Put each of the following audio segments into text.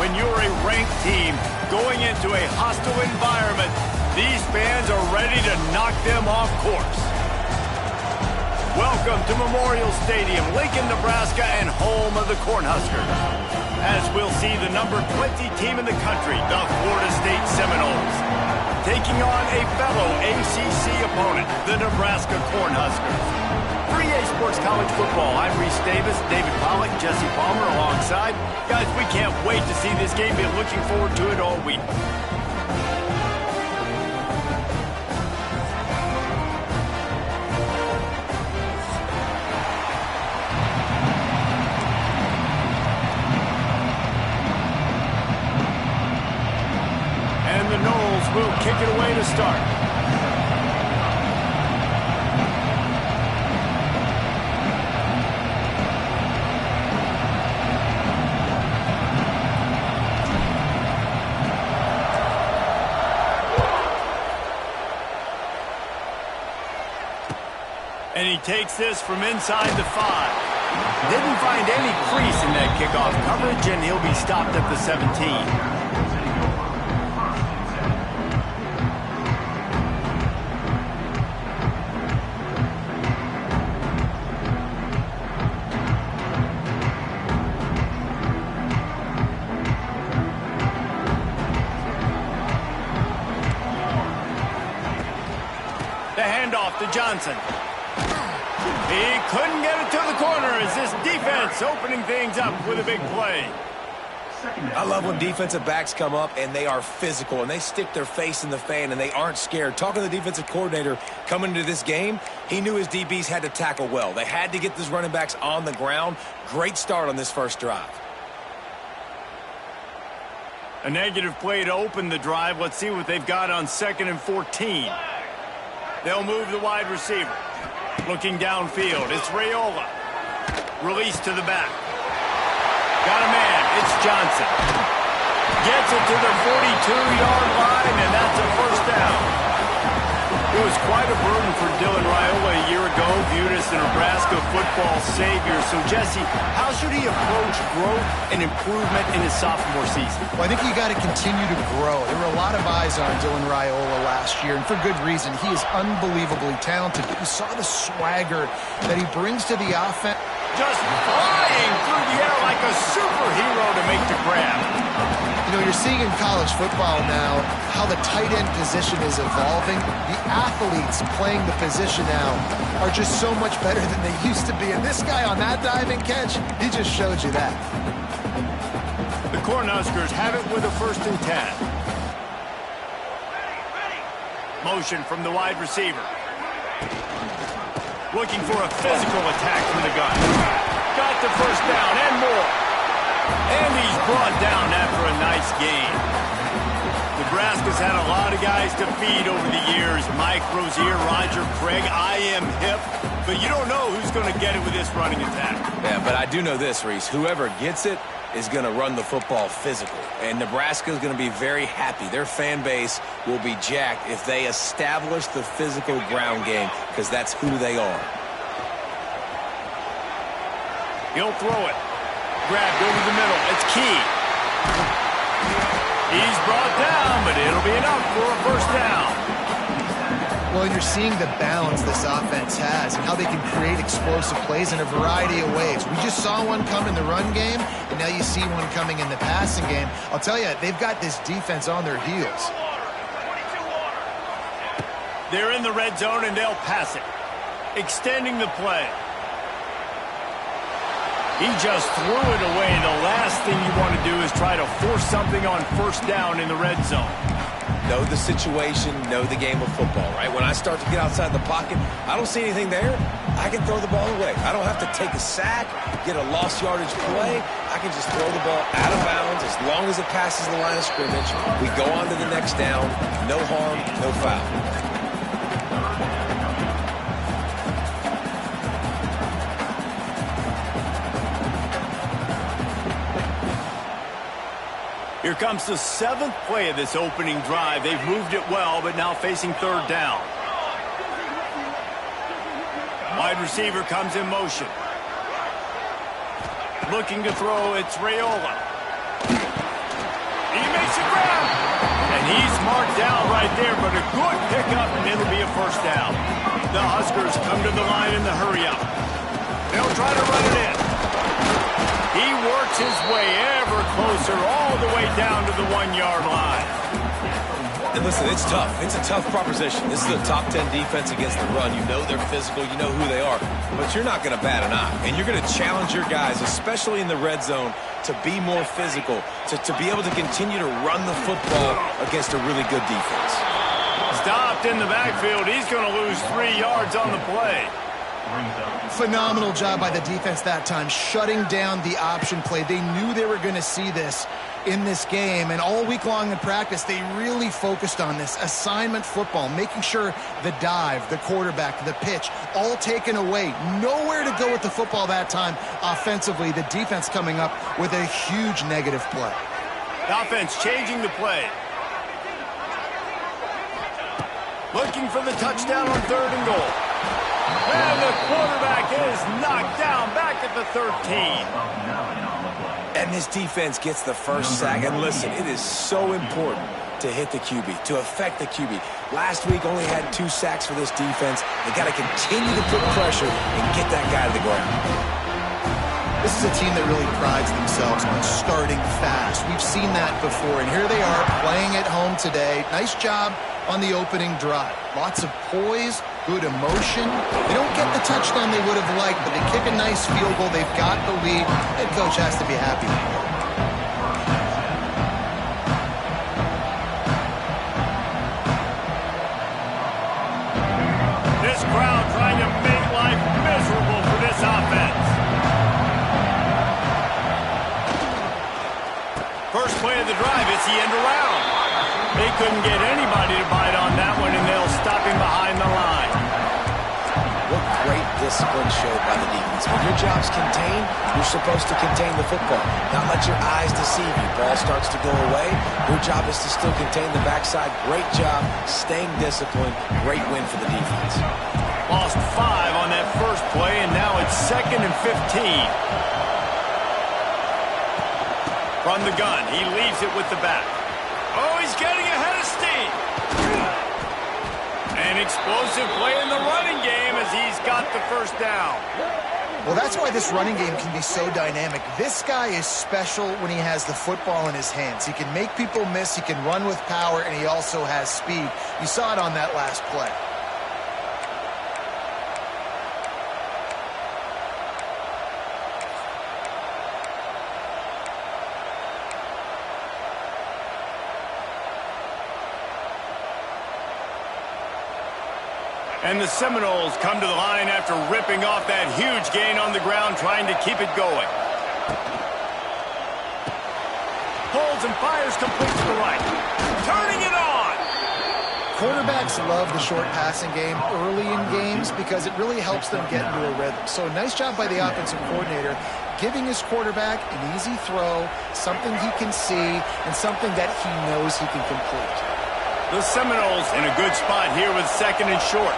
When you're a ranked team going into a hostile environment, these fans are ready to knock them off course. Welcome to Memorial Stadium, Lincoln, Nebraska, and home of the Cornhuskers. As we'll see the number 20 team in the country, the Florida State Seminoles, taking on a fellow ACC opponent, the Nebraska Cornhuskers. For EA Sports College Football, I'm Reese Davis, David Pollack, Jesse Palmer alongside. Guys, we can't wait to see this game. Been looking forward to it all week. And the Noles will kick it away to start. And he takes this from inside the 5. Didn't find any crease in that kickoff coverage, and he'll be stopped at the 17. The handoff to Johnson. He couldn't get it to the corner as this defense opening things up with a big play. I love when defensive backs come up and they are physical and they stick their face in the fan and they aren't scared. Talking to the defensive coordinator coming into this game, he knew his DBs had to tackle well. They had to get these running backs on the ground. Great start on this first drive. A negative play to open the drive. Let's see what they've got on 2nd and 14. They'll move the wide receiver. Looking downfield, it's Raiola. Release to the back. Got a man, it's Johnson. Gets it to the 42-yard line, and that's a first down. It was quite a burden for Dylan Raiola a year ago, viewed as the Nebraska football savior. So, Jesse, how should he approach growth and improvement in his sophomore season? Well, I think you got to continue to grow. There were a lot of eyes on Dylan Raiola last year, and for good reason. He is unbelievably talented. You saw the swagger that he brings to the offense. Just flying through the air like a superhero to make the grab. You know, you're seeing in college football now how the tight end position is evolving. The athletes playing the position now are just so much better than they used to be. And this guy on that diving catch, he just showed you that. The Cornhuskers have it with a 1st and 10. Motion from the wide receiver. Looking for a physical attack from the gun. Got the first down and more. And he's brought down after a nice game. Nebraska's had a lot of guys to feed over the years. Mike Rozier, Roger Craig, I am hip. But you don't know who's going to get it with this running attack. Yeah, but I do know this, Reese. Whoever gets it is going to run the football physical. And Nebraska is going to be very happy. Their fan base will be jacked if they establish the physical ground game, because that's who they are. He'll throw it. Grabbed over the middle. It's Key. He's brought down, but it'll be enough for a first down. Well, you're seeing the balance this offense has and how they can create explosive plays in a variety of ways. We just saw one come in the run game, and now you see one coming in the passing game. I'll tell you, they've got this defense on their heels. They're in the red zone, and they'll pass it. Extending the play. He just threw it away. The last thing you want to do is try to force something on first down in the red zone. Know the situation, know the game of football, right? When I start to get outside the pocket, I don't see anything there, I can throw the ball away. I don't have to take a sack, get a lost yardage play. I can just throw the ball out of bounds as long as it passes the line of scrimmage. We go on to the next down. No harm, no foul. Here comes the 7th play of this opening drive. They've moved it well, but now facing 3rd down. Wide receiver comes in motion. Looking to throw, it's Raiola. He makes the grab. And he's marked down right there, but a good pickup, and it'll be a first down. The Huskers come to the line in the hurry-up. They'll try to run it in. He works his way ever closer all the way down to the 1-yard line. And listen, it's tough. It's a tough proposition. This is a top 10 defense against the run. You know they're physical. You know who they are. But you're not going to bat an eye. And you're going to challenge your guys, especially in the red zone, to be more physical, to be able to continue to run the football against a really good defense. Stopped in the backfield. He's going to lose 3 yards on the play. Phenomenal job by the defense that time, shutting down the option play. They knew they were going to see this in this game, and all week long in practice, they really focused on this assignment football, making sure the dive, the quarterback, the pitch, all taken away. Nowhere to go with the football that time offensively. The defense coming up with a huge negative play. The offense changing the play. Looking for the touchdown on 3rd and goal. And the quarterback is knocked down back at the 13. And this defense gets the first sack. And listen, it is so important to hit the QB, to affect the QB. Last week only had 2 sacks for this defense. They got to continue to put pressure and get that guy to the ground. This is a team that really prides themselves on starting fast. We've seen that before, and here they are playing at home today. Nice job on the opening drive. Lots of poise, good emotion. They don't get the touchdown they would have liked, but they kick a nice field goal. They've got the lead. Head coach has to be happy. This crowd trying to make life miserable for this offense. First play of the drive, it's the end around. They couldn't get anybody to bite on that one, and they'll stop him behind the line. What great discipline showed by the defense. When your job's contained, you're supposed to contain the football, not let your eyes deceive you. Ball starts to go away. Your job is to still contain the backside. Great job staying disciplined. Great win for the defense. Lost 5 on that first play, and now it's 2nd and 15. From the gun, he leaves it with the back. Oh, he's getting ahead of steam. An explosive play in the running game as he's got the first down. Well, that's why this running game can be so dynamic. This guy is special when he has the football in his hands. He can make people miss, he can run with power, and he also has speed. You saw it on that last play. And the Seminoles come to the line after ripping off that huge gain on the ground, trying to keep it going. Holds and fires complete to the right. Turning it on! Quarterbacks love the short passing game early in games because it really helps them get into a rhythm. So nice job by the offensive coordinator, giving his quarterback an easy throw, something he can see, and something that he knows he can complete. The Seminoles in a good spot here with 2nd and short.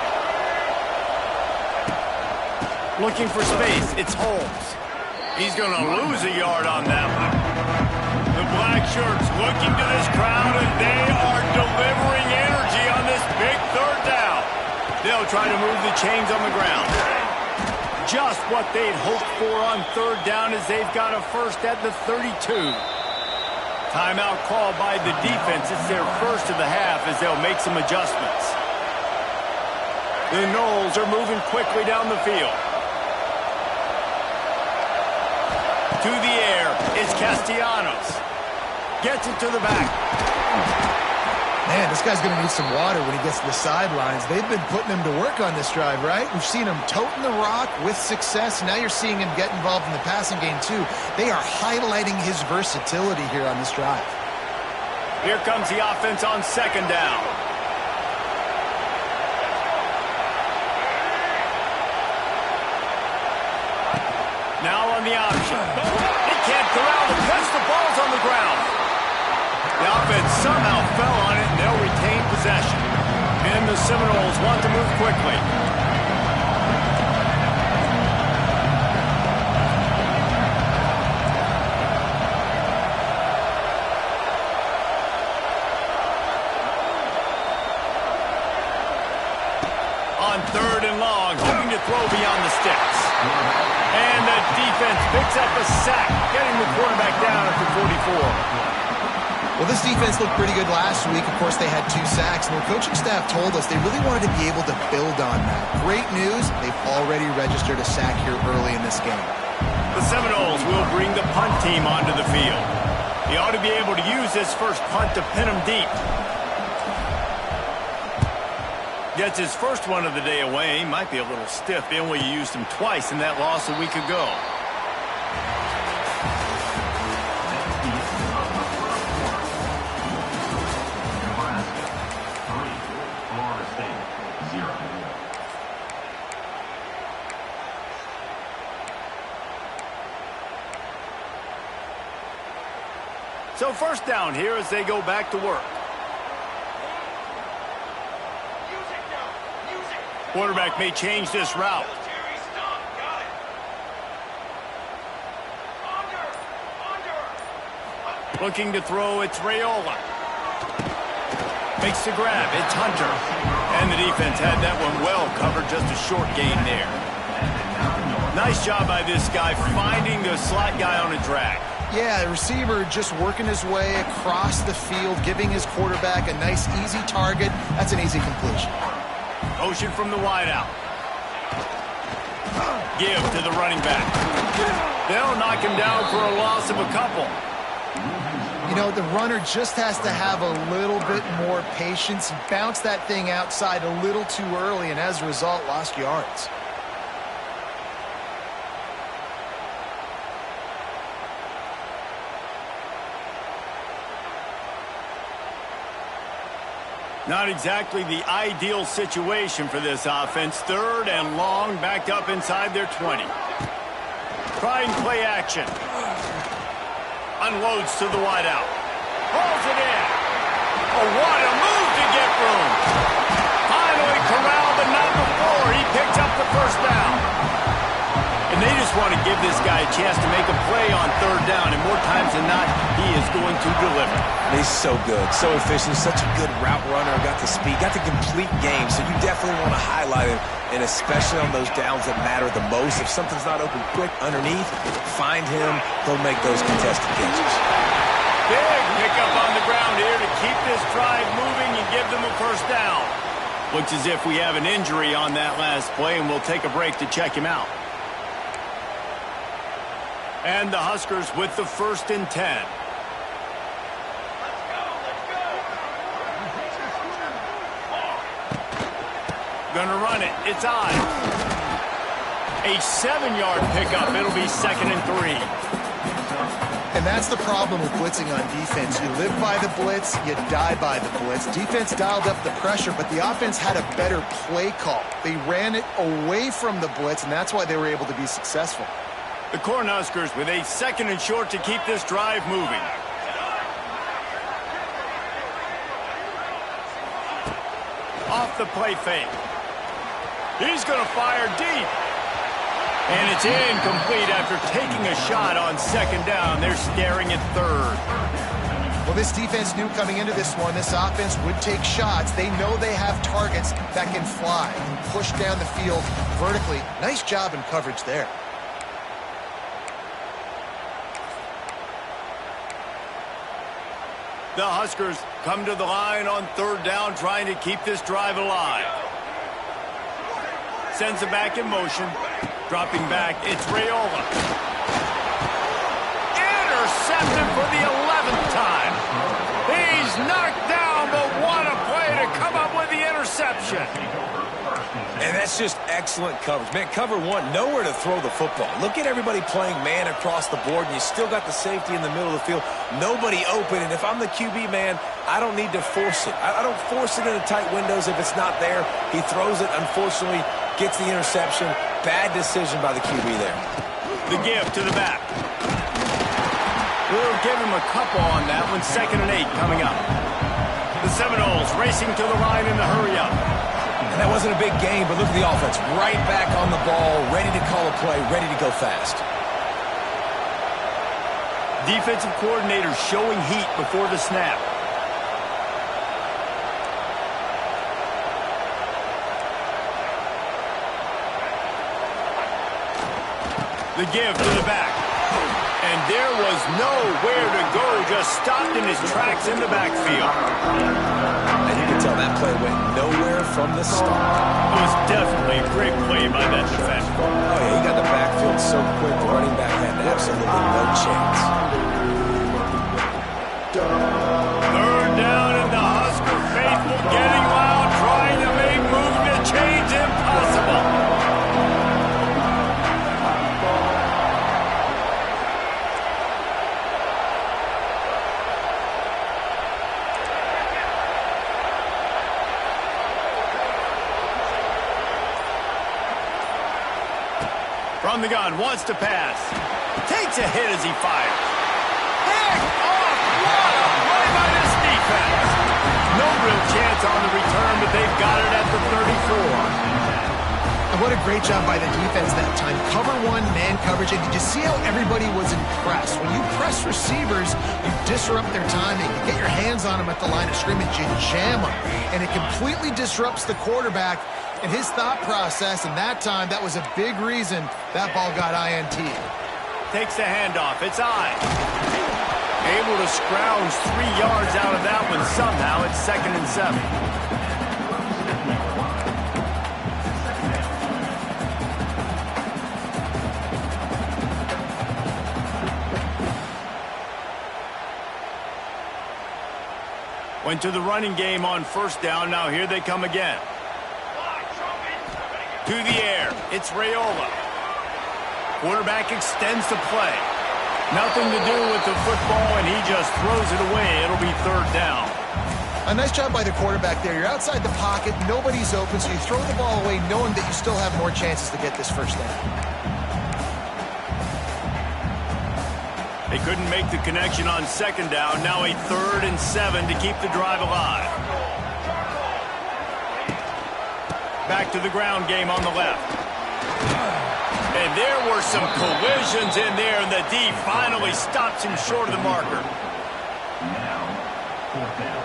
Looking for space, it's Holmes. He's going to lose a yard on that one. The black shirts looking to this crowd, and they are delivering energy on this big 3rd down. They'll try to move the chains on the ground. Just what they'd hoped for on 3rd down as they've got a first at the 32. Timeout called by the defense. It's their first of the half as they'll make some adjustments. The Noles are moving quickly down the field. To the air is Castellanos. Gets it to the back. Man, this guy's going to need some water when he gets to the sidelines. They've been putting him to work on this drive, right? We've seen him toting the rock with success. Now you're seeing him get involved in the passing game, too. They are highlighting his versatility here on this drive. Here comes the offense on 2nd down. Now on the option. He can't corral the catch. The ball's on the ground. The offense somehow fell on it, and they'll retain possession. And the Seminoles want to move quickly. 3rd and long, hoping to throw beyond the sticks. And the defense picks up a sack, getting the quarterback down after 44. Well, this defense looked pretty good last week. Of course, they had 2 sacks, and the coaching staff told us they really wanted to be able to build on that. Great news, they've already registered a sack here early in this game. The Seminoles will bring the punt team onto the field. He ought to be able to use this first punt to pin him deep. Gets his first one of the day away. He might be a little stiff. They only used him twice in that loss a week ago. So first down here as they go back to work. Quarterback may change this route. Looking to throw, it's Raiola. Makes the grab, it's Hunter. And the defense had that one well covered, just a short gain there. Nice job by this guy finding the slot guy on a drag. Yeah, the receiver just working his way across the field, giving his quarterback a nice, easy target. That's an easy completion. Motion from the wideout. Give to the running back. They'll knock him down for a loss of a couple. You know, the runner just has to have a little bit more patience. Bounce that thing outside a little too early, and as a result, lost yards. Not exactly the ideal situation for this offense. 3rd and long, backed up inside their 20. Trying play action. Unloads to the wideout. Hauls it in. Oh, what a move to get room. Finally corralled, but not before. He picked up the first down. And they just want to give this guy a chance to make a play on 3rd down, and more times than not, he is going to deliver. He's so good, so efficient, such a good route runner, got the speed, got the complete game, so you definitely want to highlight him, and especially on those downs that matter the most. If something's not open quick underneath, find him, he'll make those contested catches. Big pickup on the ground here to keep this drive moving and give them a first down. Looks as if we have an injury on that last play, and we'll take a break to check him out. And the Huskers with the 1st and 10. Gonna run it. It's on. A 7-yard pickup. It'll be 2nd and 3. And that's the problem with blitzing on defense. You live by the blitz, you die by the blitz. Defense dialed up the pressure, but the offense had a better play call. They ran it away from the blitz, and that's why they were able to be successful. The Cornhuskers with a 2nd and short to keep this drive moving. Off the play fake. He's going to fire deep. And it's incomplete after taking a shot on 2nd down. They're staring at 3rd. Well, this defense knew coming into this one, this offense would take shots. They know they have targets that can fly and push down the field vertically. Nice job in coverage there. The Huskers come to the line on 3rd down, trying to keep this drive alive. Sends it back in motion. Dropping back, it's Raiola. Intercepted for the 11th time. He's knocked down, but what a play to come up with the interception. And that's just excellent coverage. Man, cover 1, nowhere to throw the football. Look at everybody playing man across the board, and you still got the safety in the middle of the field. Nobody open, and if I'm the QB, man, I don't need to force it. I don't force it into tight windows if it's not there. He throws it, unfortunately, gets the interception. Bad decision by the QB there. The give to the back. We'll give him a couple on that one. 2nd and 8 coming up. The Seminoles racing to the line in the hurry-up. And that wasn't a big game, but look at the offense. Right back on the ball, ready to call a play, ready to go fast. Defensive coordinator showing heat before the snap. The give to the back. And there was nowhere to go, just stopped in his tracks in the backfield. And you can tell that play went nowhere from the start. It was definitely a great play by that defender. Oh, yeah, he got the backfield so quick, the running back had absolutely no chance. Third down, and the Husker faithful getting loud, trying to make movement to change impossible. From the gun, wants to pass. Takes a hit as he fires. Pick off! What a play by this defense! No real chance on the return, but they've got it at the 34. And what a great job by the defense that time. Cover one, man coverage, and did you see how everybody was impressed? When you press receivers, you disrupt their timing. You get your hands on them at the line of scrimmage, you jam them, and it completely disrupts the quarterback and his thought process, and that time, that was a big reason that ball got INT. Takes the handoff. It's I. Able to scrounge 3 yards out of that one somehow. It's 2nd and 7. Went to the running game on 1st down. Now here they come again. To the air. It's Raiola. Quarterback extends the play. Nothing to do with the football, and he just throws it away. It'll be 3rd down. A nice job by the quarterback there. You're outside the pocket. Nobody's open, so you throw the ball away knowing that you still have more chances to get this 1st down. They couldn't make the connection on 2nd down. Now a 3rd and 7 to keep the drive alive. Back to the ground game on the left. And there were some collisions in there, and the D finally stops him short of the marker. Now, 4th down.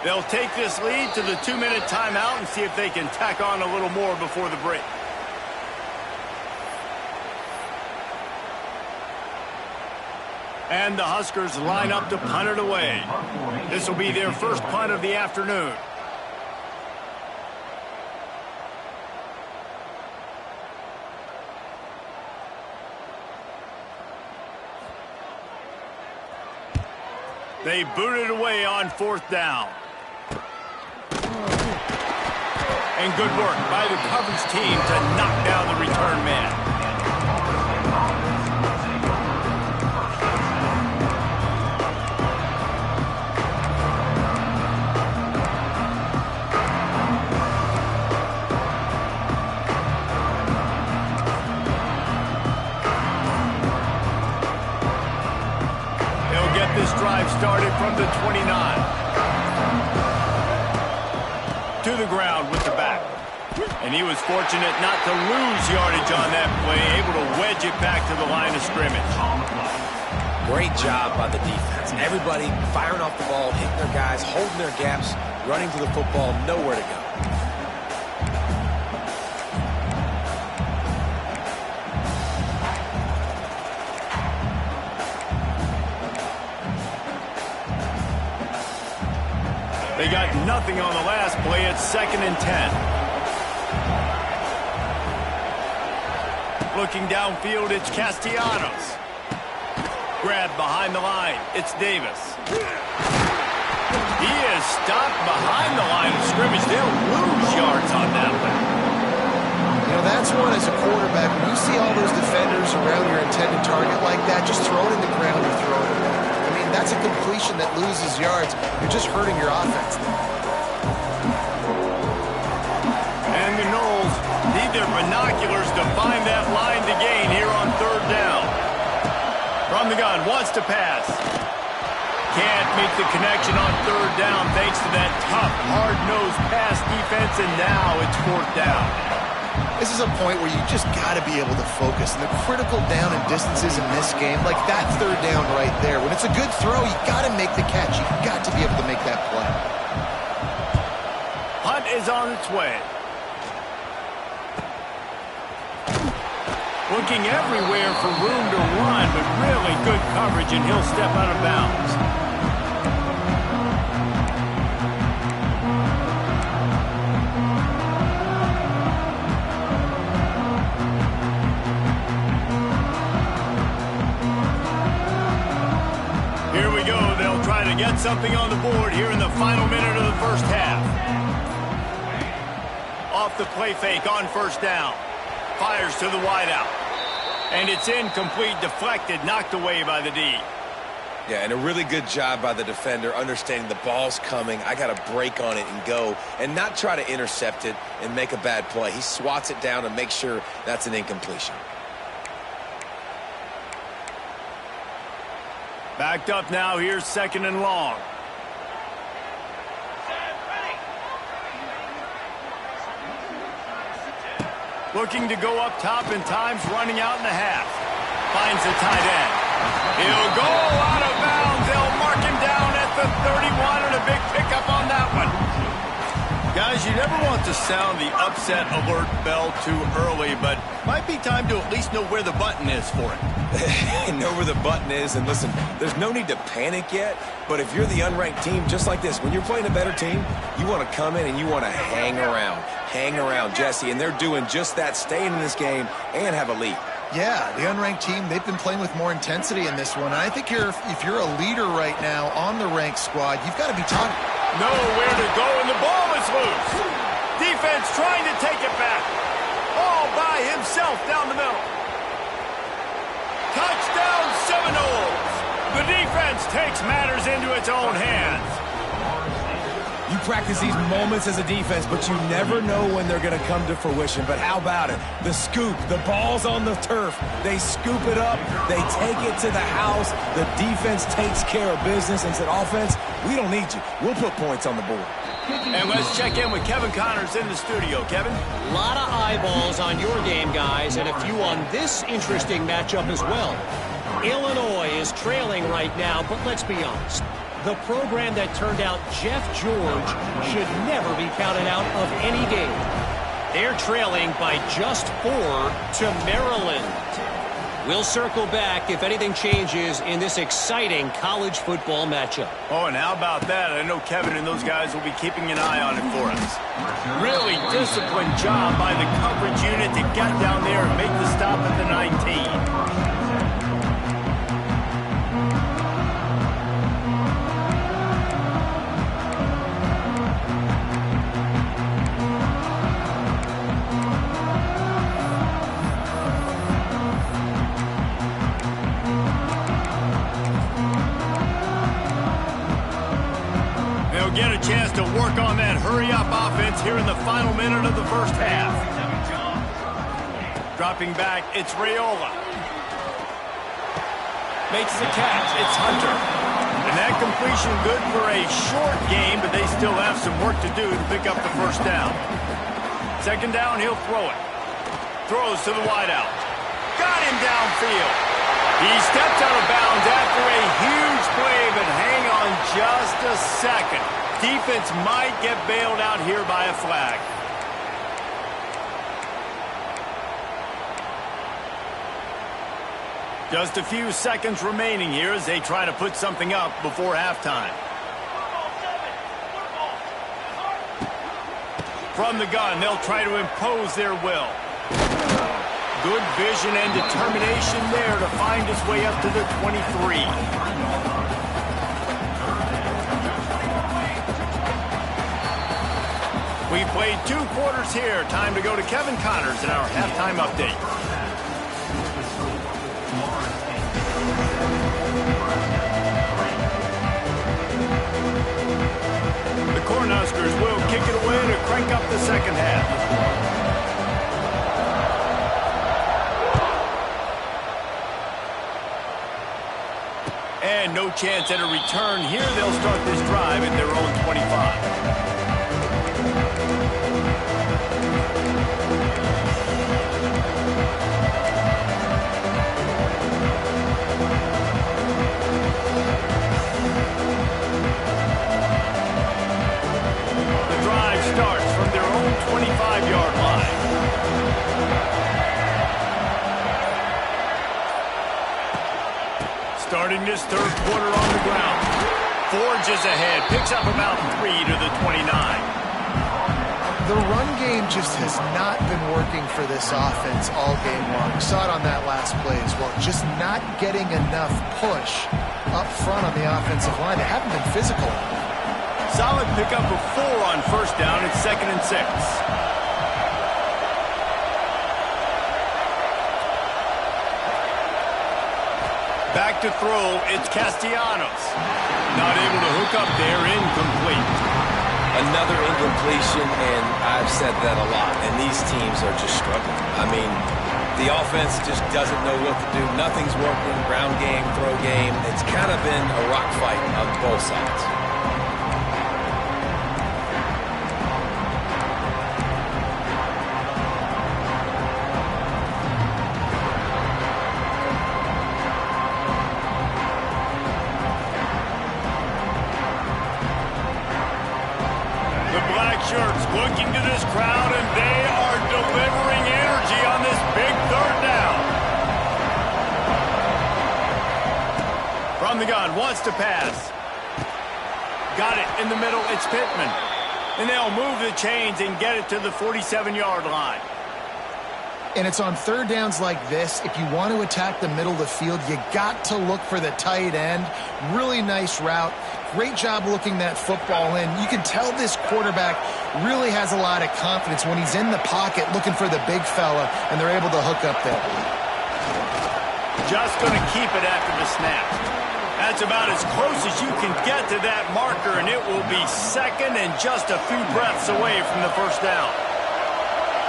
They'll take this lead to the 2-minute timeout and see if they can tack on a little more before the break. And the Huskers line up to punt it away. This will be their first punt of the afternoon. They boot it away on 4th down. And good work by the coverage team to knock down the return man. They'll get this drive started from the 29. To the ground with the back. And he was fortunate not to lose yardage on that play, able to wedge it back to the line of scrimmage. Great job by the defense. Everybody firing off the ball, hitting their guys, holding their gaps, running to the football, nowhere to go. They got nothing on the last play. It's 2nd and 10. Looking downfield, it's Castellanos. Grab behind the line. It's Davis. He is stopped behind the line of scrimmage. They'll lose yards on that one. You know, that's one as a quarterback. When you see all those defenders around your intended target like that, just throw it in the ground or throw it away. I mean, that's a completion that loses yards. You're just hurting your offense there. And the Noles need their binoculars to find that line to gain here on 3rd down. From the gun, wants to pass. Can't make the connection on 3rd down thanks to that tough, hard-nosed pass defense, and now it's 4th down. This is a point where you just got to be able to focus. And the critical down and distances in this game, like that third down right there, when it's a good throw, you got to make the catch. You got to be able to make that play. Hunt is on its way. Looking everywhere for room to run, but really good coverage, and he'll step out of bounds. Here we go. They'll try to get something on the board here in the final minute of the first half. Off the play fake on first down. Fires to the wideout. And it's incomplete, deflected, knocked away by the D. Yeah, and a really good job by the defender understanding the ball's coming. I got to break on it and go and not try to intercept it and make a bad play. He swats it down and makes sure that's an incompletion. Backed up now. Here's second and long. Looking to go up top in times, running out in the half. Finds the tight end. He'll go out of bounds. They'll mark him down at the 31, and a big pickup on that one. Guys, you never want to sound the upset alert bell too early, but might be time to at least know where the button is for it. Know where the button is, and listen, there's no need to panic yet, but if you're the unranked team, just like this, when you're playing a better team, you want to come in and you want to hang around, Jesse, and they're doing just that, staying in this game and have a lead. Yeah, the unranked team, they've been playing with more intensity in this one, and I think if you're a leader right now on the ranked squad, you've got to be taught. Nowhere to go, and the ball is loose. Defense trying to take it back. All by himself down the middle. Touchdown Seminoles. The defense takes matters into its own hands. You practice these moments as a defense, but you never know when they're going to come to fruition. But how about it? The scoop, the ball's on the turf. They scoop it up. They take it to the house. The defense takes care of business and said, offense, we don't need you. We'll put points on the board. And let's check in with Kevin Connors in the studio. Kevin? A lot of eyeballs on your game, guys, and a few on this interesting matchup as well. Illinois is trailing right now, but let's be honest. The program that turned out Jeff George should never be counted out of any game. They're trailing by just 4 to Maryland. We'll circle back if anything changes in this exciting college football matchup. Oh, and how about that? I know Kevin and those guys will be keeping an eye on it for us. Really disciplined job by the coverage unit to get down there and make the stop at the 19. Get a chance to work on that hurry-up offense here in the final minute of the first half. Dropping back, it's Raiola. Makes the catch, it's Hunter. And that completion good for a short game, but they still have some work to do to pick up the first down. Second down, he'll throw it. Throws to the wideout. Got him downfield. He steps out of bounds after a huge play, but hang on just a second. Defense might get bailed out here by a flag. Just a few seconds remaining here as they try to put something up before halftime. From the gun, they'll try to impose their will. Good vision and determination there to find his way up to the 23. We played 2 quarters here. Time to go to Kevin Connors in our halftime update. The Cornhuskers will kick it away to crank up the second half. And no chance at a return here. They'll start this drive at their own 25. Starting this third quarter on the ground. Forges ahead. Picks up about 3 to the 29. The run game just has not been working for this offense all game long. We saw it on that last play as well. Just not getting enough push up front on the offensive line. They haven't been physical. Solid pickup of 4 on first down. It's 2nd and 6. Back to throw, it's Castellanos. Not able to hook up there, incomplete. Another incompletion, and I've said that a lot, and these teams are just struggling. I mean, the offense just doesn't know what to do. Nothing's working, ground game, throw game. It's kind of been a rock fight on both sides. Shirts looking to this crowd, and they are delivering energy on this big third down. From the gun, wants to pass. Got it in the middle, it's Pittman. And they'll move the chains and get it to the 47-yard line. And it's on third downs like this. If you want to attack the middle of the field, you got to look for the tight end. Really nice route. Great job looking that football in. You can tell this quarterback really has a lot of confidence when he's in the pocket looking for the big fella, and they're able to hook up there. Just going to keep it after the snap. That's about as close as you can get to that marker, and it will be 2nd and just a few breaths away from the first down.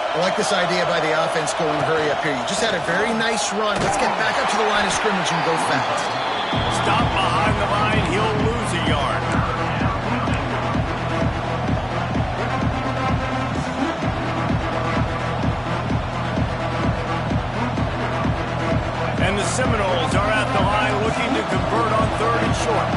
I like this idea by the offense going hurry up here. You just had a very nice run. Let's get back up to the line of scrimmage and go fast. Stop behind the line. He'll lose a yard. And the Seminoles are at the line looking to convert on 3rd and short.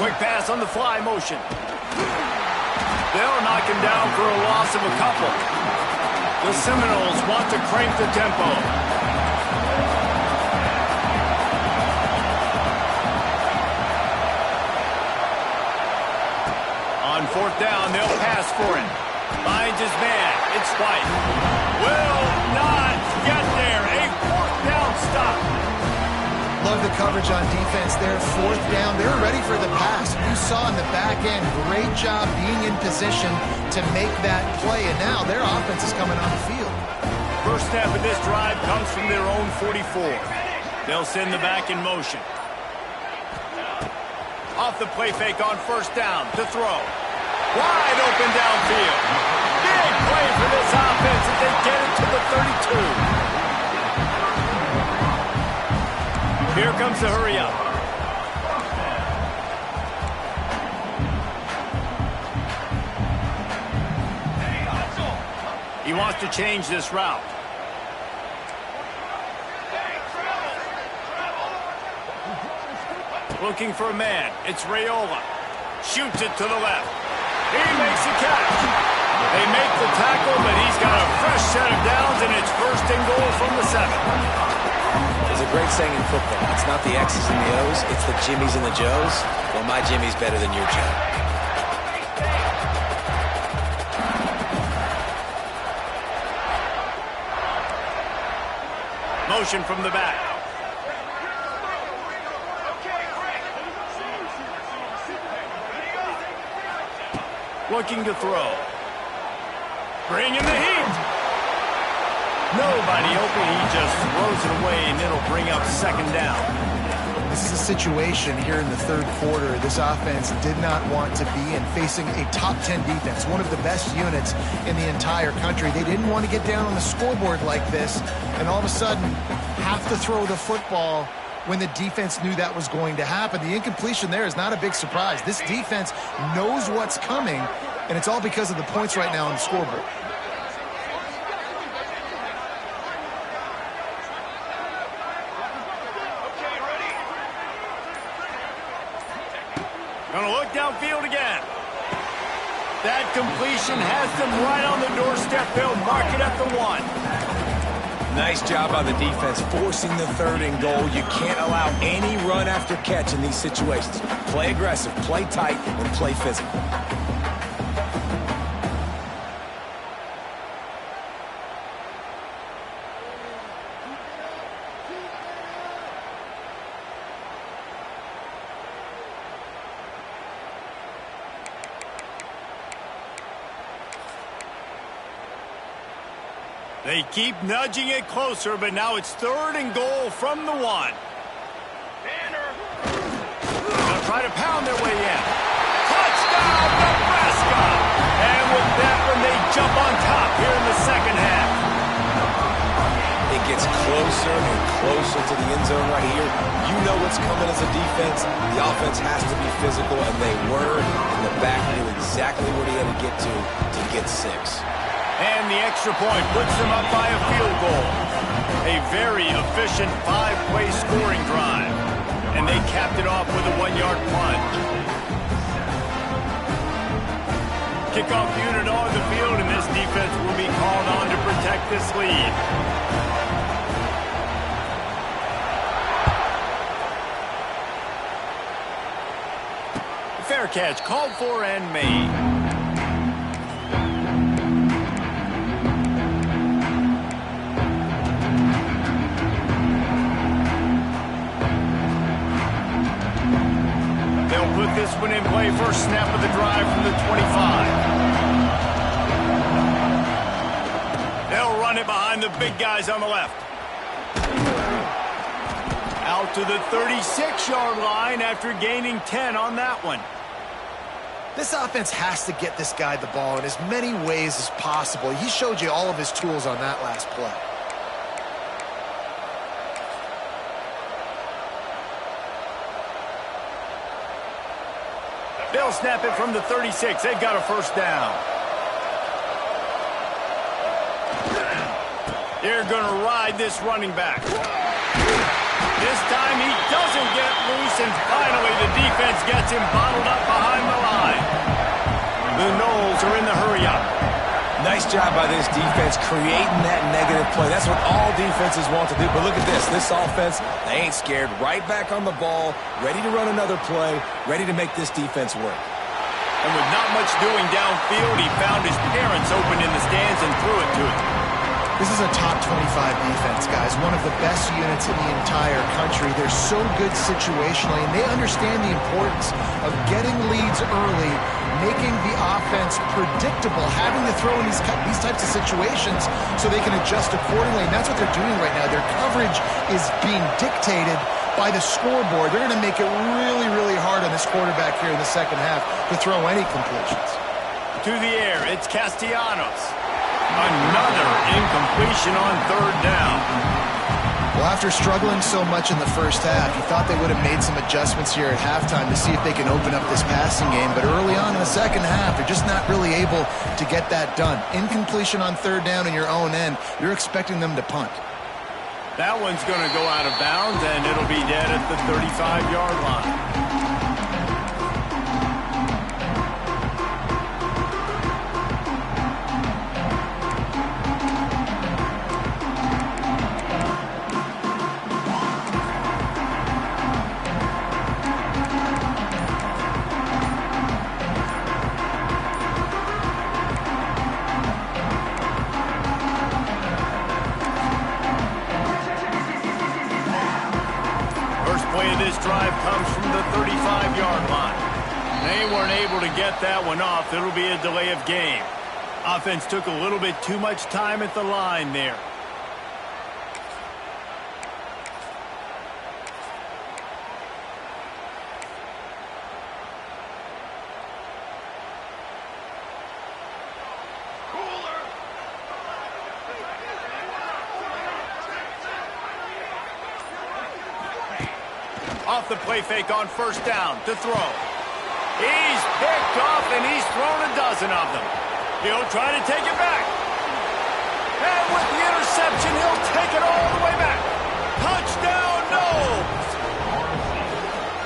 Quick pass on the fly motion. They'll knock him down for a loss of a couple. The Seminoles want to crank the tempo. On 4th down, they'll pass for it. Finds his man. It's White. Will not get there. A 4th down stop. Love the coverage on defense there. 4th down. They were ready for the pass. You saw in the back end, great job being in position to make that play. And now their offense is coming on the field. First snap of this drive comes from their own 44. They'll send the back in motion. Off the play fake on 1st down to throw. Wide open downfield. Big play for this offense as they get it to the 32. Here comes the hurry up. He wants to change this route. Looking for a man. It's Raiola. Shoots it to the left. He makes the catch. They make the tackle, but he's got a fresh set of downs, and it's 1st and goal from the 7. There's a great saying in football. It's not the X's and the O's, it's the Jimmies and the Joes. Well, my Jimmy's better than your Joe. Motion from the back. Looking to throw. Bringing the heat. Nobody open. He just throws it away, and it'll bring up 2nd down. This is a situation here in the 3rd quarter this offense did not want to be in, facing a top 10 defense, one of the best units in the entire country. They didn't want to get down on the scoreboard like this, and all of a sudden have to throw the football when the defense knew that was going to happen. The incompletion there is not a big surprise. This defense knows what's coming, and it's all because of the points right now on the scoreboard. Gonna look downfield again. That completion has them right on the doorstep. They'll mark it at the 1. Nice job by the defense forcing the 3rd and goal. You can't allow any run after catch in these situations. Play aggressive, play tight, and play physical. They keep nudging it closer, but now it's 3rd and goal from the 1. They'll try to pound their way in. Touchdown, Nebraska! And with that one, they jump on top here in the second half. It gets closer and closer to the end zone right here. You know what's coming as a defense. The offense has to be physical, and they were. And the back knew exactly what he had to get 6. And the extra point puts them up by a field goal. A very efficient 5-play scoring drive. And they capped it off with a 1-yard punt. Kickoff unit on the field, and this defense will be called on to protect this lead. Fair catch called for and made. Put this one in play. First snap of the drive from the 25. They'll run it behind the big guys on the left. Out to the 36-yard line after gaining 10 on that one. This offense has to get this guy the ball in as many ways as possible. He showed you all of his tools on that last play. They'll snap it from the 36. They've got a first down. They're going to ride this running back. This time he doesn't get loose, and finally the defense gets him bottled up behind the line. The Noles are in the hurry-up. Nice job by this defense creating that negative play. That's what all defenses want to do. But look at this. This offense, they ain't scared. Right back on the ball, ready to run another play, ready to make this defense work. And with not much doing downfield, he found his parents open in the stands and threw it to him. This is a top 25 defense, guys. One of the best units in the entire country. They're so good situationally, and they understand the importance of getting leads early, making the offense predictable, having to throw in these types of situations so they can adjust accordingly. And that's what they're doing right now. Their coverage is being dictated by the scoreboard. They're going to make it really, really hard on this quarterback here in the second half to throw any completions. To the air, it's Castellanos. Another incompletion on 3rd down. Well, after struggling so much in the first half, you thought they would have made some adjustments here at halftime to see if they can open up this passing game. But early on in the second half, they're just not really able to get that done. Incompletion on 3rd down in your own end, you're expecting them to punt. That one's going to go out of bounds, and it'll be dead at the 35-yard line. This drive comes from the 35-yard line. They weren't able to get that one off. It'll be a delay of game. Offense took a little bit too much time at the line there. Off the play fake on 1st down to throw. He's picked off, and he's thrown a dozen of them. He'll try to take it back. And with the interception, he'll take it all the way back. Touchdown, Noles!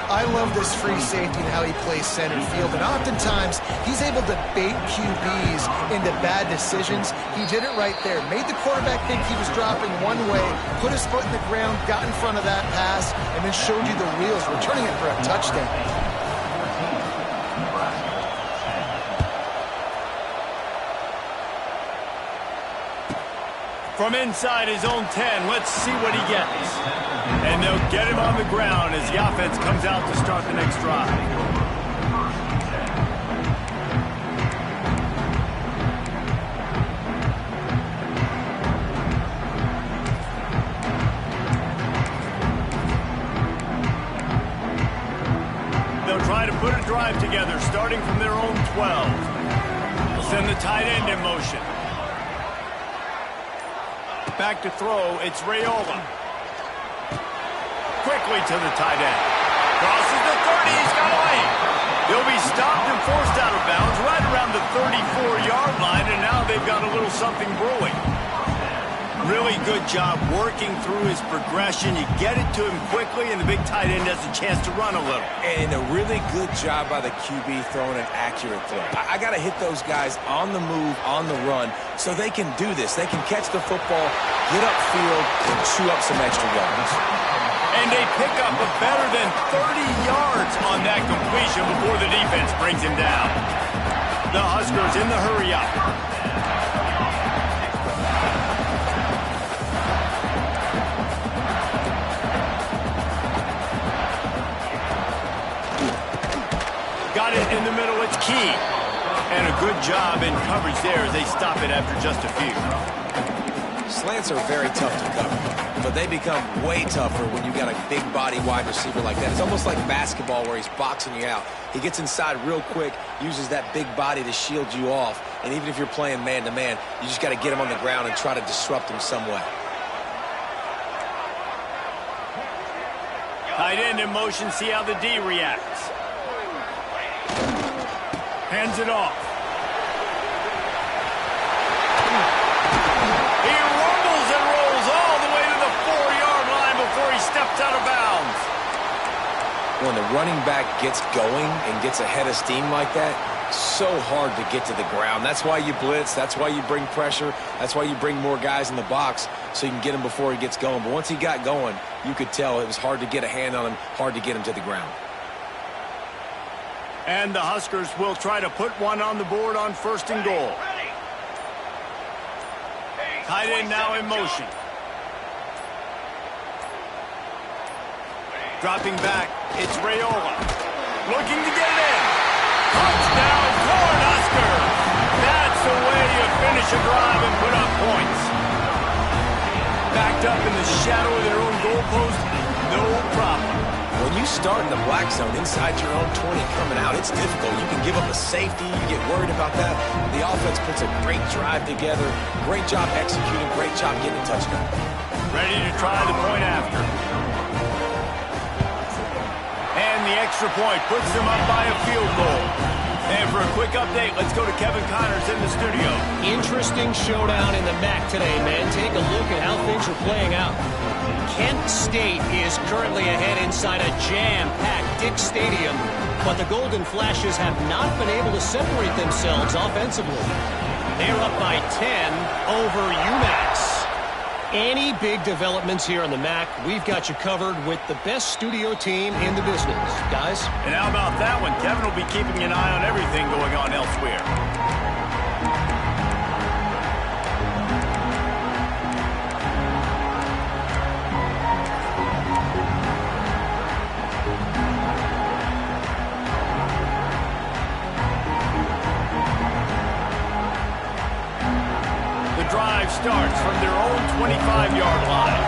I love this free safety and how he plays center field. And oftentimes, he's able to bait QBs into bad decisions. He did it right there. Made the quarterback think he was dropping one way, put his foot in the ground, got in front of that pass, and then showed you the wheels, returning it for a touchdown. From inside his own 10, let's see what he gets. And they'll get him on the ground as the offense comes out to start the next drive. They'll try to put a drive together, starting from their own 12. They'll send the tight end in motion. Back to throw, it's Raiola. Quickly to the tight end. Crosses the 30, he's got away. He'll be stopped and forced out of bounds right around the 34-yard line, and now they've got a little something brewing. Really good job working through his progression. You get it to him quickly, and the big tight end has a chance to run a little. And a really good job by the QB throwing an accurate throw. I got to hit those guys on the move, on the run, so they can do this. They can catch the football, get upfield, and chew up some extra yards. And they pick up a better than 30 yards on that completion before the defense brings him down. The Huskers in the hurry-up. Got it in the middle, it's Key. And a good job in coverage there as they stop it after just a few. Slants are very tough to cover, but they become way tougher when you got a big body wide receiver like that. It's almost like basketball where he's boxing you out. He gets inside real quick, uses that big body to shield you off, and even if you're playing man-to-man, you just got to get him on the ground and try to disrupt him some way. Tight end in motion, see how the D reacts. Hands it off. He rumbles and rolls all the way to the 4-yard line before he steps out of bounds. When the running back gets going and gets ahead of steam like that, so hard to get to the ground. That's why you blitz. That's why you bring pressure. That's why you bring more guys in the box so you can get him before he gets going. But once he got going, you could tell it was hard to get a hand on him, hard to get him to the ground. And the Huskers will try to put one on the board on 1st and goal. Tight end now in motion. Dropping back, it's Raiola. Looking to get it in. Touchdown, Cornhuskers! That's the way you finish a drive and put up points. Backed up in the shadow of their own goalpost, no problem. When you start in the black zone inside your own 20 coming out, it's difficult. You can give up a safety. You get worried about that. The offense puts a great drive together. Great job executing. Great job getting a touchdown. Ready to try the point after. And the extra point puts them up by a field goal. And for a quick update, let's go to Kevin Connors in the studio. Interesting showdown in the MAC today, man. Take a look at how things are playing out. Kent State is currently ahead inside a jam-packed Dick Stadium, but the Golden Flashes have not been able to separate themselves offensively. They're up by 10 over UMass. Any big developments here in the MAC, we've got you covered with the best studio team in the business. Guys? And how about that one? Kevin will be keeping an eye on everything going on elsewhere. Drive starts from their own 25-yard line.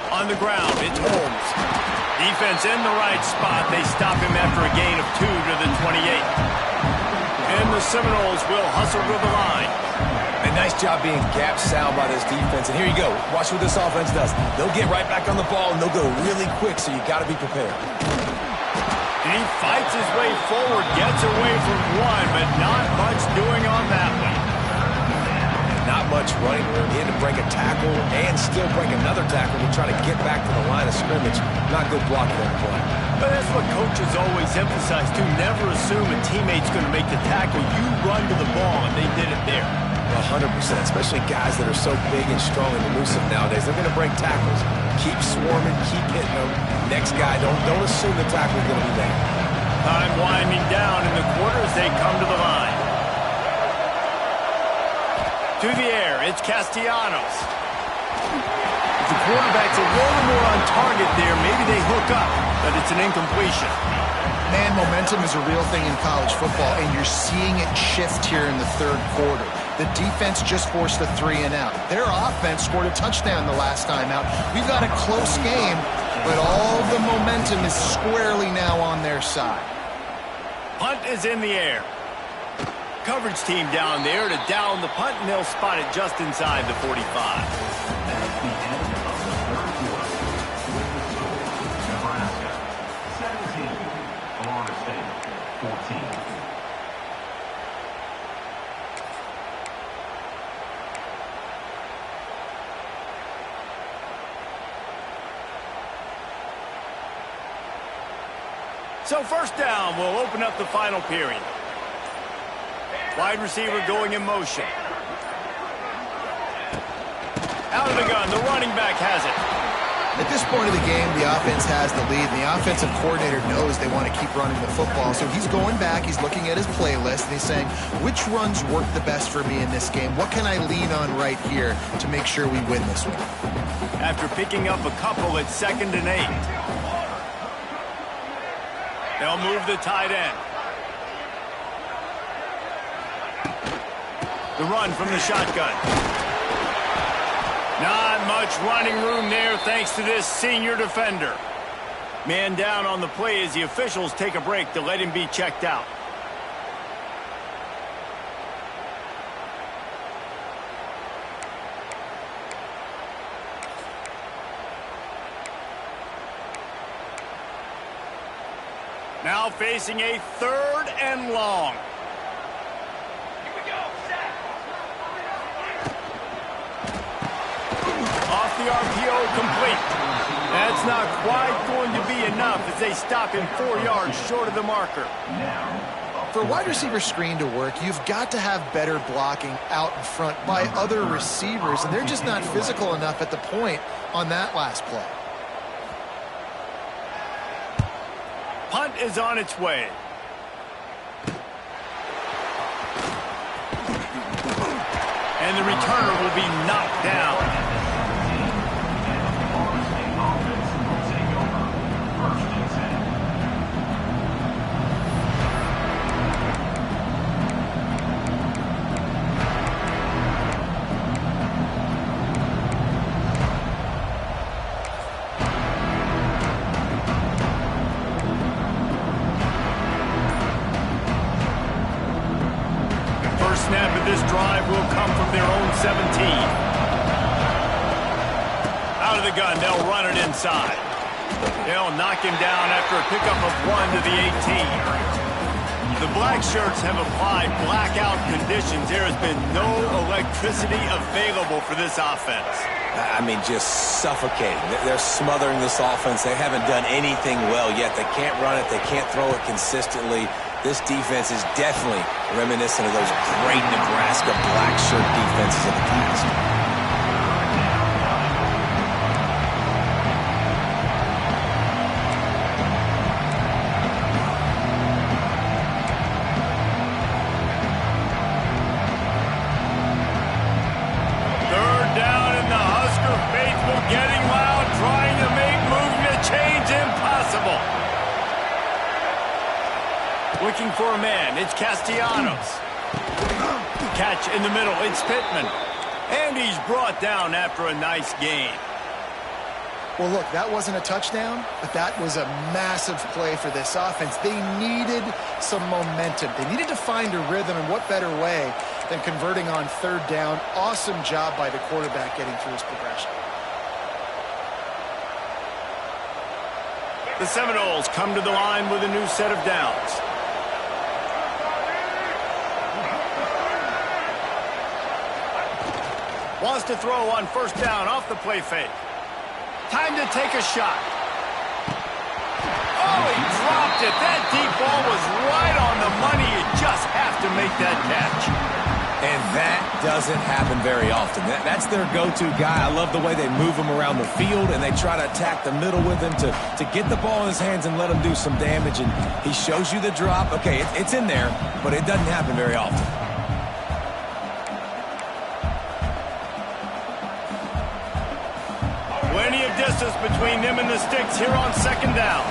On the ground, it's Holmes. Defense in the right spot. They stop him after a gain of 2 to the 28. And the Seminoles will hustle to the line. A nice job being gap sound by this defense. And here you go. Watch what this offense does. They'll get right back on the ball, and they'll go really quick, so you got to be prepared. And he fights his way forward, gets away from one, but not much doing on that one. Not much much running room. He had to break a tackle and still break another tackle to try to get back to the line of scrimmage. Not good blocking on the play. But that's what coaches always emphasize, too. Never assume a teammate's going to make the tackle. You run to the ball, and they did it there. 100%, especially guys that are so big and strong and elusive nowadays. They're going to break tackles. Keep swarming, keep hitting them. Next guy, don't assume the tackle's going to be there. Time winding down in the quarter as they come to the line. To the air, it's Castellanos. If the quarterback's a little more on target there, maybe they hook up, but it's an incompletion. Man, momentum is a real thing in college football, and you're seeing it shift here in the third quarter. The defense just forced a 3-and-out. Their offense scored a touchdown the last time out. We've got a close game, but all the momentum is squarely now on their side. Punt is in the air. Coverage team down there to down the punt, and they'll spot it just inside the 45. That's the end of the third quarter. With the score, Nebraska 17, Florida State 14. So first down will open up the final period. Wide receiver going in motion. Out of the gun, the running back has it. At this point of the game, the offense has the lead, and the offensive coordinator knows they want to keep running the football. So he's going back, he's looking at his playlist, and he's saying, which runs work the best for me in this game? What can I lean on right here to make sure we win this one? After picking up a couple, it's 2nd and 8. They'll move the tight end. The run from the shotgun. Not much running room there thanks to this senior defender. Man down on the play as the officials take a break to let him be checked out. Now facing a 3rd and long. Off the RPO, complete. That's not quite going to be enough as they stop him 4 yards short of the marker. For a wide receiver screen to work, you've got to have better blocking out in front by other receivers, and they're just not physical enough at the point on that last play. Punt is on its way. And the returner will be knocked down. Snap of this drive will come from their own 17. Out of the gun, they'll run it inside. They'll knock him down after a pickup of 1 to the 18. The black shirts have applied blackout conditions. There has been no electricity available for this offense. I mean, just suffocating. They're smothering this offense. They haven't done anything well yet. They can't run it. They can't throw it consistently. This defense is definitely reminiscent of those great Nebraska black shirt defenses of the past. Third down and the Husker faithful getting loud, trying to make movement change impossible. Looking for a man, it's Castellanos. Catch in the middle, it's Pittman. And he's brought down after a nice gain. Well, look, that wasn't a touchdown, but that was a massive play for this offense. They needed some momentum. They needed to find a rhythm, and what better way than converting on 3rd down. Awesome job by the quarterback getting through his progression. The Seminoles come to the line with a new set of downs. Wants to throw on first down off the play fake. Time to take a shot. Oh, he dropped it. That deep ball was right on the money. You just have to make that catch. And that doesn't happen very often. That's their go-to guy. I love the way they move him around the field, and they try to attack the middle with him to get the ball in his hands and let him do some damage. And he shows you the drop. Okay, it's in there, but it doesn't happen very often. Plenty of distance between them and the sticks here on second down.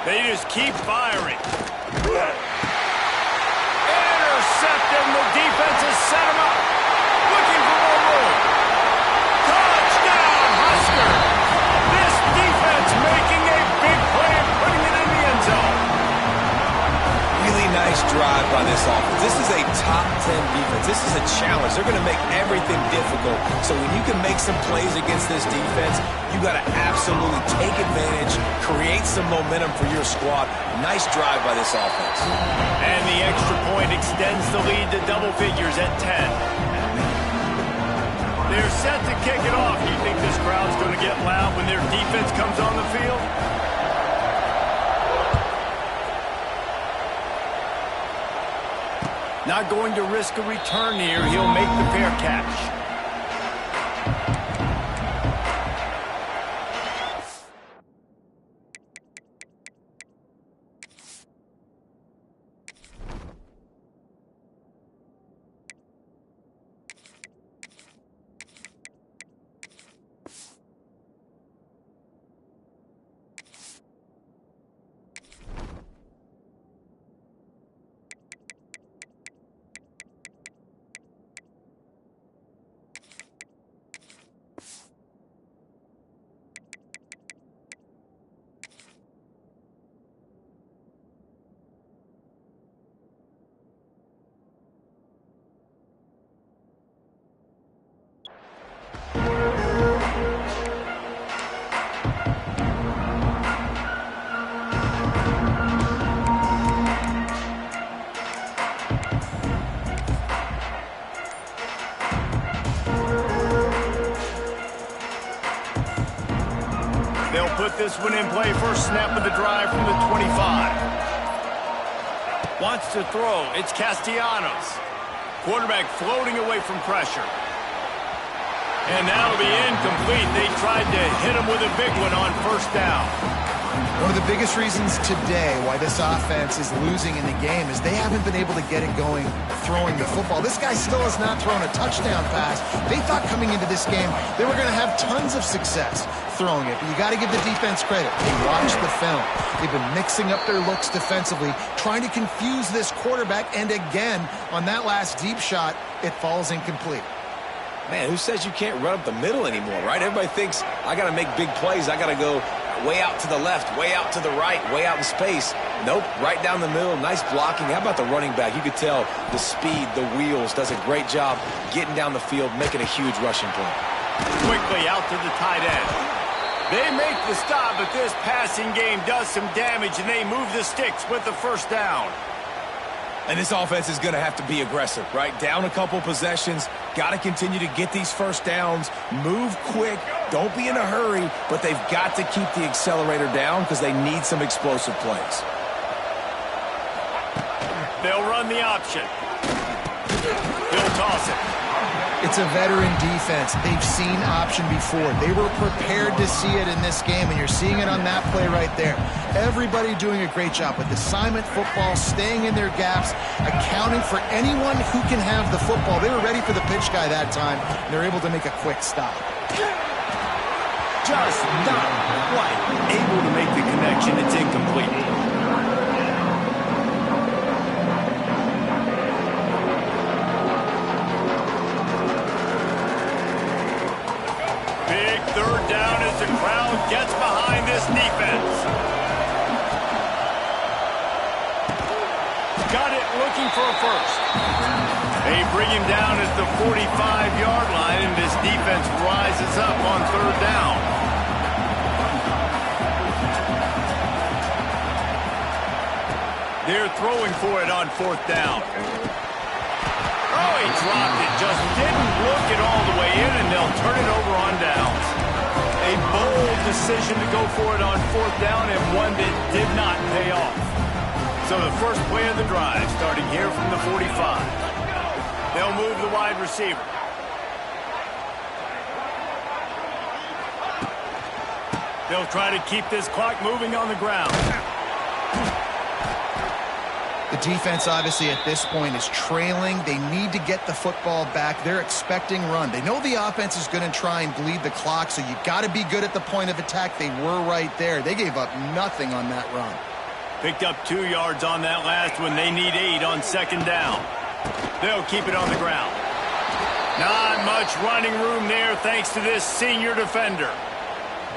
They just keep firing. Intercepted, and the defense has set him up. Looking for more room. Touchdown, Husker! This defense making a big play and putting it in the end zone. Really nice drive by this offense. This is a top 10 defense. This is a challenge. They're going to make everything difficult. So when you can make some plays against this defense, you got to absolutely take advantage, create some momentum for your squad. Nice drive by this offense. And the extra point extends the lead to double figures at 10. They're set to kick it off. Do you think this crowd's going to get loud when their defense comes on the field? Not going to risk a return here. He'll make the fair catch. They'll put this one in play. First snap of the drive from the 25. Wants to throw. It's Castellanos. Quarterback floating away from pressure. And that'll be incomplete. They tried to hit him with a big one on first down. One of the biggest reasons today why this offense is losing in the game is they haven't been able to get it going throwing the football. This guy still has not thrown a touchdown pass. They thought coming into this game they were going to have tons of success throwing it. But you got to give the defense credit. They watched the film. They've been mixing up their looks defensively, trying to confuse this quarterback. And again, on that last deep shot, it falls incomplete. Man, who says you can't run up the middle anymore, right? Everybody thinks I got to make big plays. I got to go way out to the left, way out to the right, way out in space. Nope, right down the middle. Nice blocking. How about the running back? You could tell the speed, the wheels, does a great job getting down the field, making a huge rushing play. Quickly out to the tight end. They make the stop, but this passing game does some damage, and they move the sticks with the first down. And this offense is going to have to be aggressive, right? Down a couple possessions, got to continue to get these first downs, move quick, don't be in a hurry, but they've got to keep the accelerator down because they need some explosive plays. They'll run the option. He'll toss it. It's a veteran defense. They've seen option before. They were prepared to see it in this game, and you're seeing it on that play right there. Everybody doing a great job with assignment football, staying in their gaps, accounting for anyone who can have the football. They were ready for the pitch guy that time, and they're able to make a quick stop. Just not quite able to make the connection. It's incomplete. Big third down as the crowd gets behind this defense. Got it, looking for a first. They bring him down at the 45-yard line, and this defense rises up on third down. They're throwing for it on 4th down. Oh, he dropped it. Just didn't look it all the way in, and they'll turn it over on downs. A bold decision to go for it on 4th down, and one that did not pay off. So the first play of the drive, starting here from the 45. They'll move the wide receiver. They'll try to keep this clock moving on the ground. The defense, obviously, at this point is trailing. They need to get the football back. They're expecting run. They know the offense is going to try and bleed the clock, so you got to be good at the point of attack. They were right there. They gave up nothing on that run. Picked up 2 yards on that last one. They need 8 on 2nd down. They'll keep it on the ground. Not much running room there thanks to this senior defender.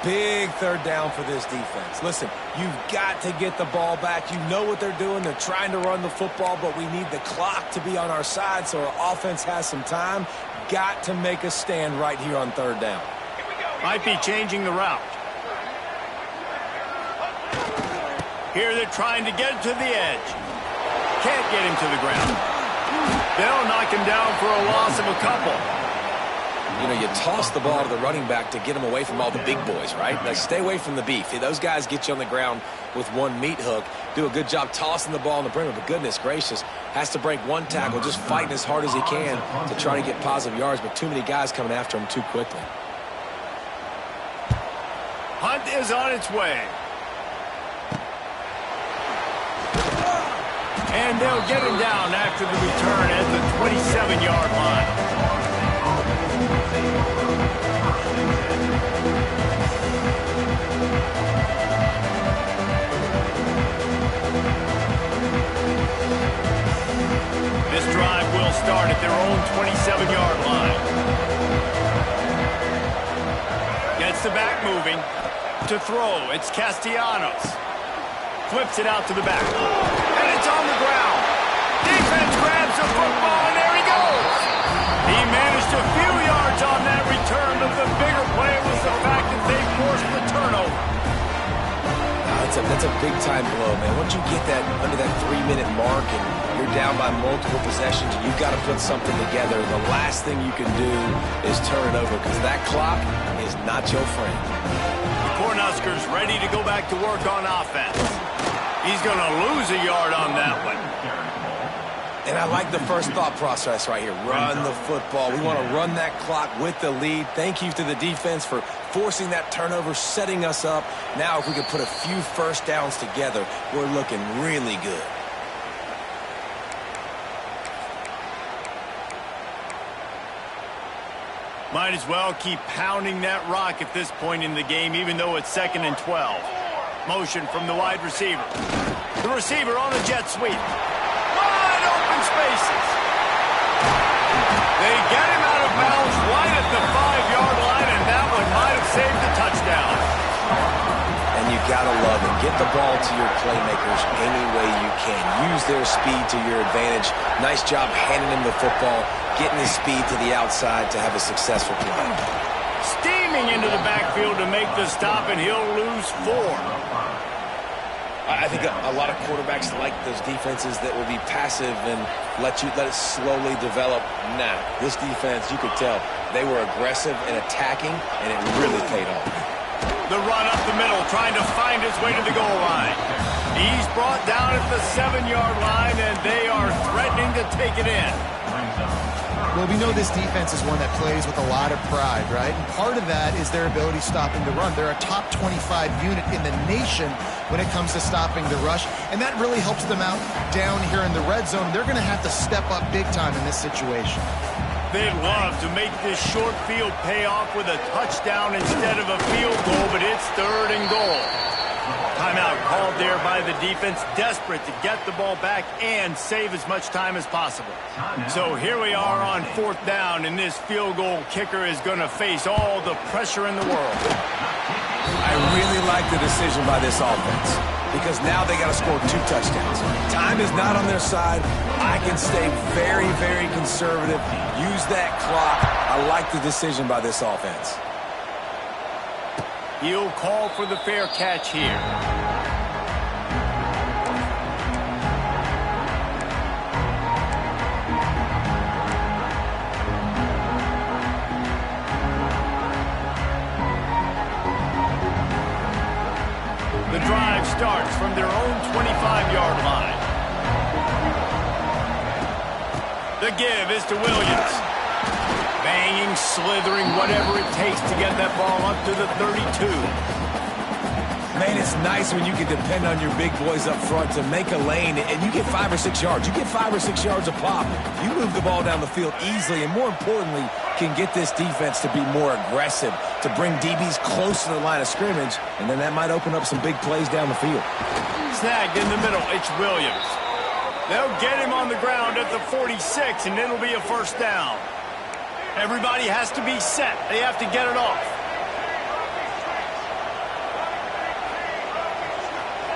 Big 3rd down for this defense. Listen, you've got to get the ball back. You know what they're doing. They're trying to run the football, but we need the clock to be on our side so our offense has some time. Got to make a stand right here on 3rd down. Might be changing the route. Here they're trying to get it to the edge. Can't get him to the ground. They'll knock him down for a loss of a couple. You know, you toss the ball to the running back to get him away from all the big boys, right? Like, stay away from the beef. Those guys get you on the ground with one meat hook, do a good job tossing the ball on the perimeter, but goodness gracious, has to break one tackle, just fighting as hard as he can to try to get positive yards, but too many guys coming after him too quickly. Hunt is on its way. And they'll get him down after the return at the 27-yard line. This drive will start at their own 27-yard line. Gets the back moving. To throw, it's Castellanos. Flips it out to the back. And it's on the ground. Defense grabs the football, and there he goes. He managed a few yards on that return, but the bigger play was the fact that they forced the turnover. That's a big-time blow, man. Once you get that under that 3-minute mark and you're down by multiple possessions, you've got to put something together. The last thing you can do is turn it over because that clock is not your friend. The Cornhuskers ready to go back to work on offense. He's going to lose a yard on that one. And I like the first thought process right here. Run the football. We want to run that clock with the lead. Thank you to the defense for forcing that turnover, setting us up. Now if we could put a few first downs together, we're looking really good. Might as well keep pounding that rock at this point in the game, even though it's 2nd and 12. Motion from the wide receiver. The receiver on the jet sweep. Wide open spaces. They get him out of bounds right at the 5-yard line, and that one might have saved the touchdown. And you got to love it. Get the ball to your playmakers any way you can. Use their speed to your advantage. Nice job handing him the football, getting his speed to the outside to have a successful play. Steaming into the backfield to make the stop, and he'll lose 4. I think a lot of quarterbacks like those defenses that will be passive and let it slowly develop. Nah, this defense, you could tell, they were aggressive and attacking, and it really paid off. The run up the middle, trying to find his way to the goal line. He's brought down at the 7-yard line, and they are threatening to take it in. Well, we know this defense is one that plays with a lot of pride, right? And part of that is their ability stopping the run. They're a top 25 unit in the nation when it comes to stopping the rush, and that really helps them out down here in the red zone. They're going to have to step up big time in this situation. They'd love to make this short field pay off with a touchdown instead of a field goal, but it's 3rd and goal. Timeout called there by the defense, desperate to get the ball back and save as much time as possible. So here we are on 4th down, and this field goal kicker is going to face all the pressure in the world. I really like the decision by this offense because now they got to score 2 touchdowns. Time is not on their side. I can stay very, very conservative. Use that clock. I like the decision by this offense. He'll call for the fair catch here. The give is to Williams. Banging, slithering, whatever it takes to get that ball up to the 32. Man, it's nice when you can depend on your big boys up front to make a lane, and you get 5 or 6 yards. You get 5 or 6 yards a pop. You move the ball down the field easily, and more importantly, can get this defense to be more aggressive, to bring DBs close to the line of scrimmage, and then that might open up some big plays down the field. Snagged in the middle, it's Williams. They'll get him on the ground at the 46, and it'll be a first down. Everybody has to be set. They have to get it off.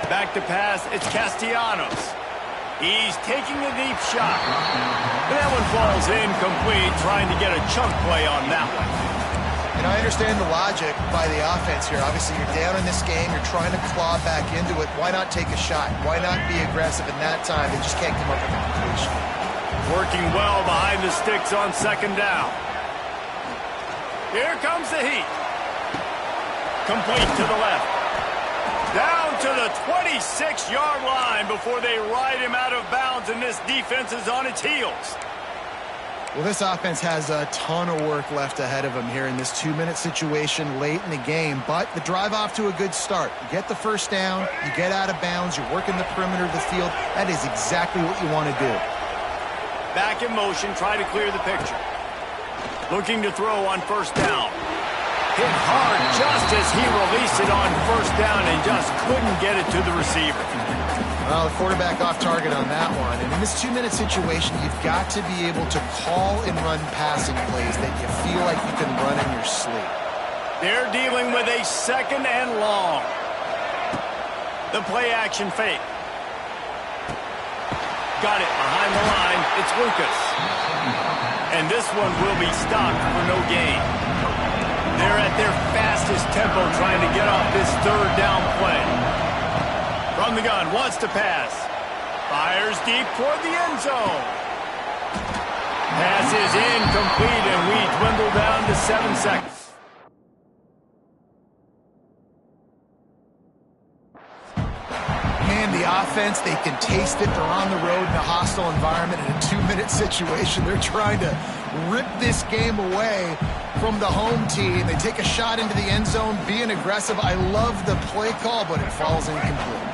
Back to pass, it's Castellanos. He's taking a deep shot. That one falls incomplete, trying to get a chunk play on that one. And I understand the logic by the offense here. Obviously, you're down in this game. You're trying to claw back into it. Why not take a shot? Why not be aggressive in that time? They just can't come up with a completion. Working well behind the sticks on second down. Here comes the heat. Complete to the left. Down to the 26-yard line before they ride him out of bounds, and this defense is on its heels. Well, this offense has a ton of work left ahead of them here in this 2-minute situation late in the game, but the drive off to a good start. You get the first down, you get out of bounds, you're working the perimeter of the field. That is exactly what you want to do. Back in motion, try to clear the picture. Looking to throw on first down. Hit hard just as he released it on first down and just couldn't get it to the receiver. Well, the quarterback off target on that one. And in this 2-minute situation, you've got to be able to call and run passing plays that you feel like you can run in your sleep. They're dealing with a second and long. The play action fake. Got it behind the line. It's Lucas. And this one will be stopped for no gain. They're at their fastest tempo trying to get off this third down play. From the gun, wants to pass. Fires deep toward the end zone. Pass is incomplete, and we dwindle down to 7 seconds. Man, the offense, they can taste it. They're on the road in a hostile environment in a 2-minute situation. They're trying to rip this game away from the home team. They take a shot into the end zone, being aggressive. I love the play call, but it falls incomplete.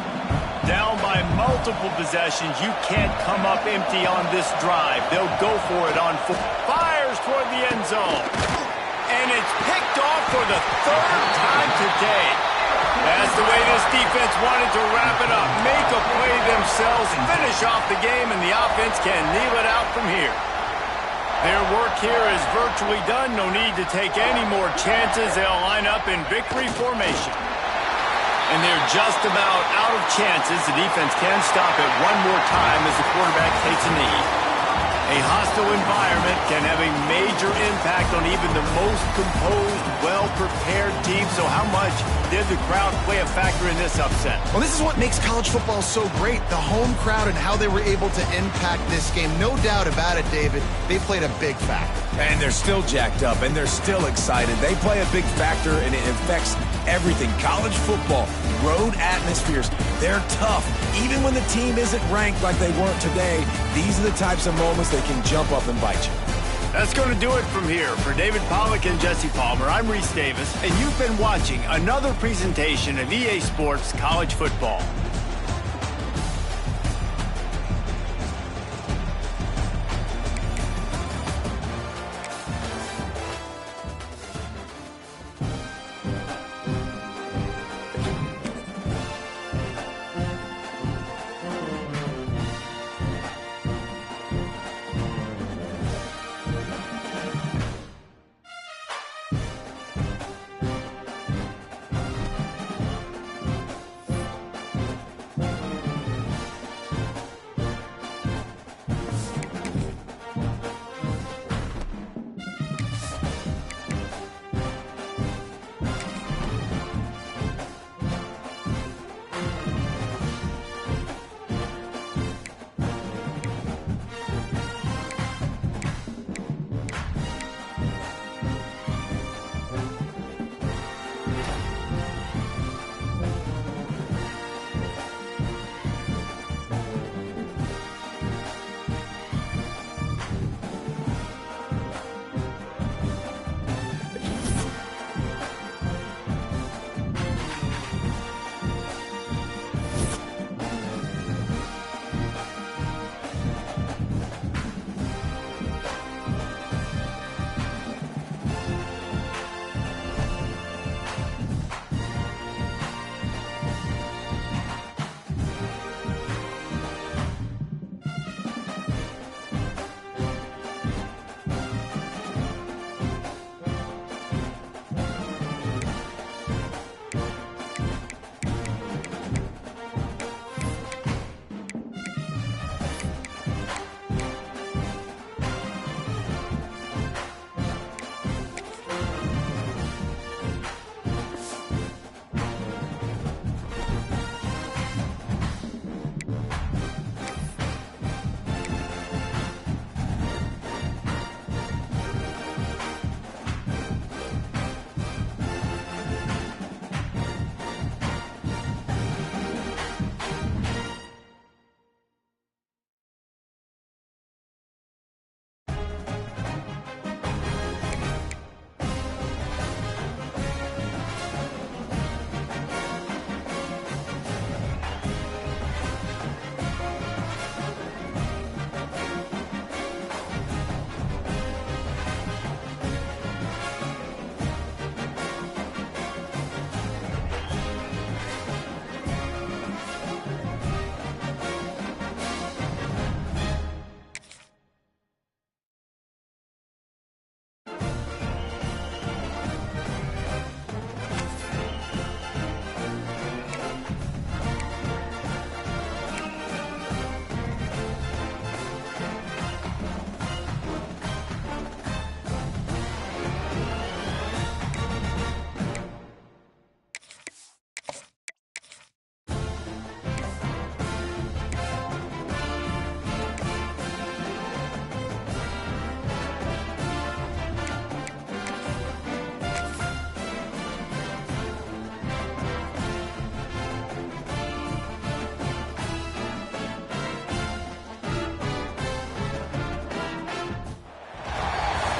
Down by multiple possessions, you can't come up empty on this drive. They'll go for it on foot. Fires toward the end zone. And it's picked off for the third time today. That's the way this defense wanted to wrap it up. Make a play themselves, finish off the game, and the offense can kneel it out from here. Their work here is virtually done. No need to take any more chances. They'll line up in victory formation. And they're just about out of chances. The defense can stop it one more time as the quarterback takes a knee. A hostile environment can have a major impact on even the most composed, well-prepared team. So how much did the crowd play a factor in this upset? Well, this is what makes college football so great, the home crowd and how they were able to impact this game. No doubt about it, David. They played a big factor. And they're still jacked up, and they're still excited. They play a big factor, and it affects everything. College football, road atmospheres, they're tough. Even when the team isn't ranked like they weren't today, these are the types of moments they can jump up and bite you. That's going to do it from here. For David Pollack and Jesse Palmer, I'm Reese Davis, and you've been watching another presentation of EA Sports College Football.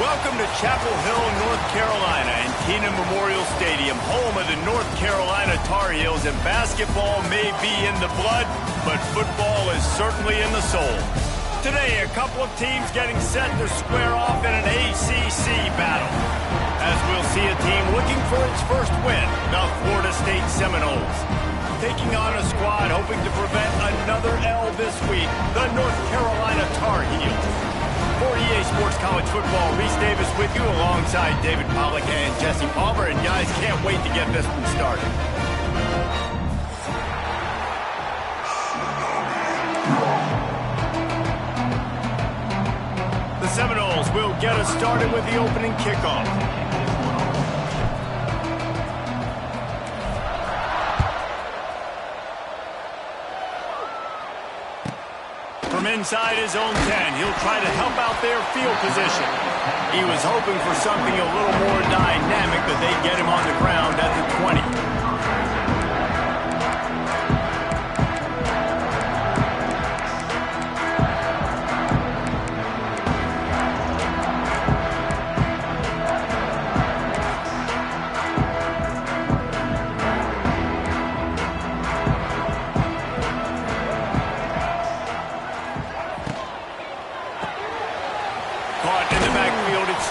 Welcome to Chapel Hill, North Carolina, and Keenan Memorial Stadium, home of the North Carolina Tar Heels. And basketball may be in the blood, but football is certainly in the soul. Today, a couple of teams getting set to square off in an ACC battle, as we'll see a team looking for its first win, the Florida State Seminoles, taking on a squad hoping to prevent another L this week, the North Carolina Tar Heels. For EA Sports College Football, Reese Davis with you alongside David Pollack and Jesse Palmer. And guys, can't wait to get this one started. The Seminoles will get us started with the opening kickoff. From inside his own 10, he'll try to help out their field position. He was hoping for something a little more dynamic, but they get him on the ground at the 20.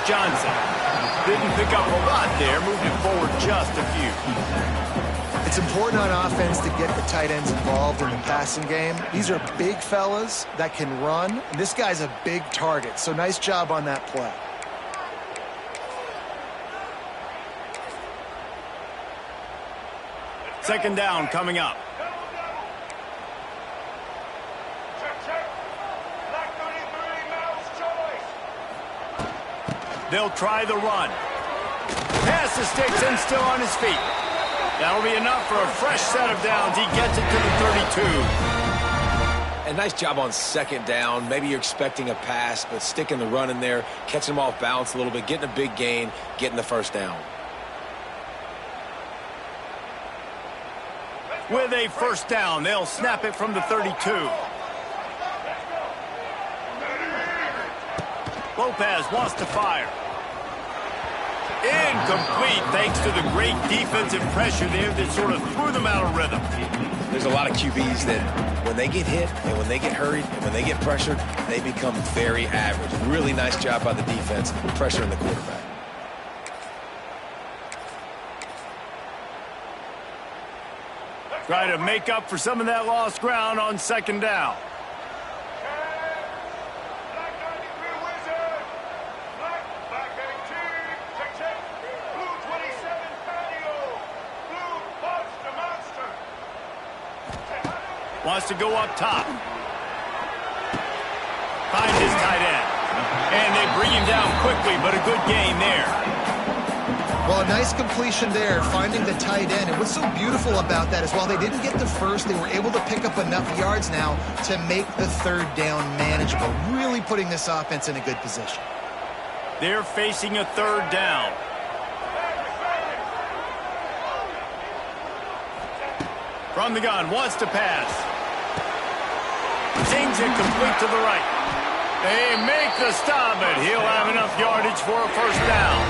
Johnson didn't pick up a lot there, moved it forward just a few. It's important on offense to get the tight ends involved in the passing game. These are big fellas that can run, and this guy's a big target, so nice job on that play. Second down coming up. They'll try the run. Pass the sticks and still on his feet. That'll be enough for a fresh set of downs. He gets it to the 32. And nice job on second down. Maybe you're expecting a pass, but sticking the run in there, catching him off balance a little bit, getting a big gain, getting the first down. With a first down, they'll snap it from the 32. Lopez wants to fire. Incomplete, thanks to the great defensive pressure there that sort of threw them out of rhythm. There's a lot of QBs that when they get hit and when they get hurried and when they get pressured, they become very average. Really nice job by the defense pressuring the quarterback. Try to make up for some of that lost ground on second down. Wants to go up top. Finds his tight end. And they bring him down quickly, but a good gain there. Well, a nice completion there, finding the tight end. And what's so beautiful about that is while they didn't get the first, they were able to pick up enough yards now to make the third down manageable. Really putting this offense in a good position. They're facing a third down. From the gun, wants to pass. Sings it complete to the right. They make the stop, but he'll have enough yardage for a first down.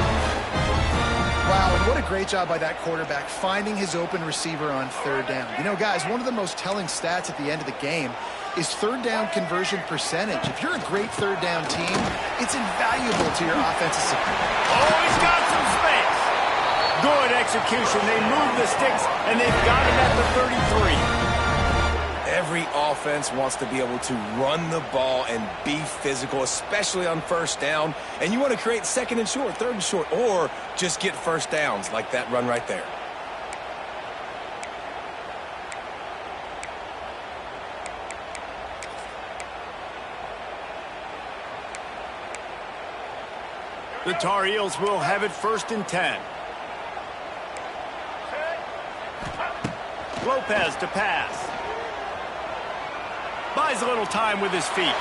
Wow, and what a great job by that quarterback, finding his open receiver on third down. You know, guys, one of the most telling stats at the end of the game is third down conversion percentage. If you're a great third down team, it's invaluable to your offensive support. Oh, he's got some space. Good execution. They move the sticks, and they've got him at the 33. Every offense wants to be able to run the ball and be physical, especially on first down. And you want to create second and short, third and short, or just get first downs like that run right there. The Tar Heels will have it first and 10. Lopez to pass. Buys a little time with his feet.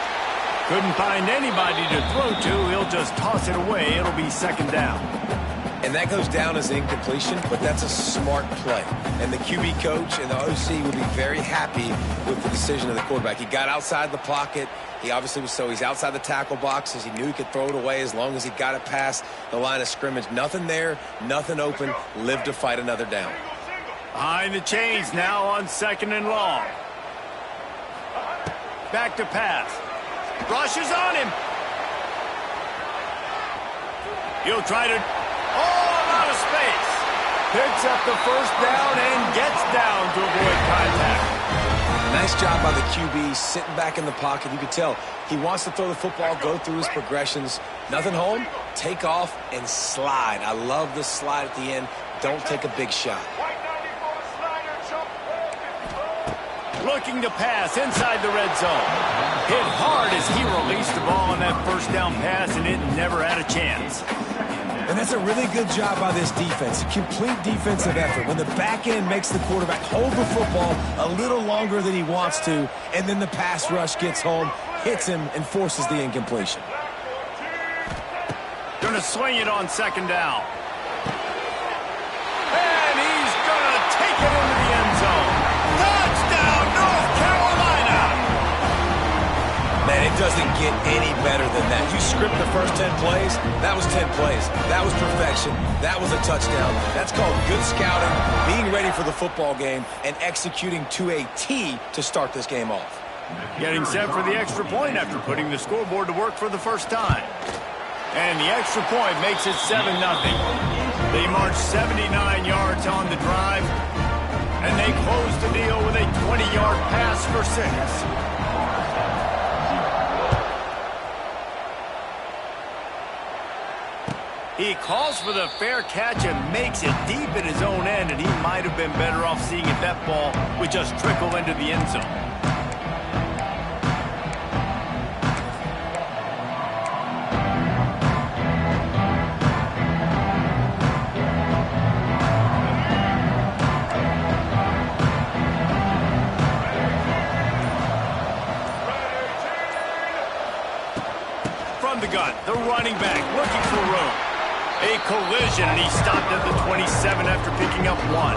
Couldn't find anybody to throw to. He'll just toss it away. It'll be second down. And that goes down as incompletion, but that's a smart play. And the QB coach and the OC will be very happy with the decision of the quarterback. He got outside the pocket. He obviously was he's outside the tackle boxes. He knew he could throw it away as long as he got it past the line of scrimmage. Nothing there, nothing open. Live to fight another down. Behind the chains now on 2nd and long. Back to pass. Rushes on him. He'll try to... Oh, out of space. Picks up the first down and gets down to avoid contact. Nice job by the QB, sitting back in the pocket. You can tell he wants to throw the football, go through his progressions. Nothing home, take off, and slide. I love the slide at the end. Don't take a big shot. Looking to pass inside the red zone. Hit hard as he released the ball on that first down pass, and it never had a chance. And that's a really good job by this defense. A complete defensive effort. When the back end makes the quarterback hold the football a little longer than he wants to, and then the pass rush gets home, hits him, and forces the incompletion. Going to swing it on 2nd down. And he's going to take it into the end zone. Touchdown, North Carolina! Man, it doesn't get any better than that. You script the first 10 plays, that was 10 plays. That was perfection. That was a touchdown. That's called good scouting, being ready for the football game, and executing to a T to start this game off. Getting set for the extra point after putting the scoreboard to work for the first time. And the extra point makes it 7-0. They march 79 yards on the drive, and they close the deal with a 20-yard pass for 6. He calls for the fair catch and makes it deep in his own end, and he might have been better off seeing if that ball would just trickle into the end zone. From the gun, the running back looking for room. A collision, and he stopped at the 27 after picking up 1.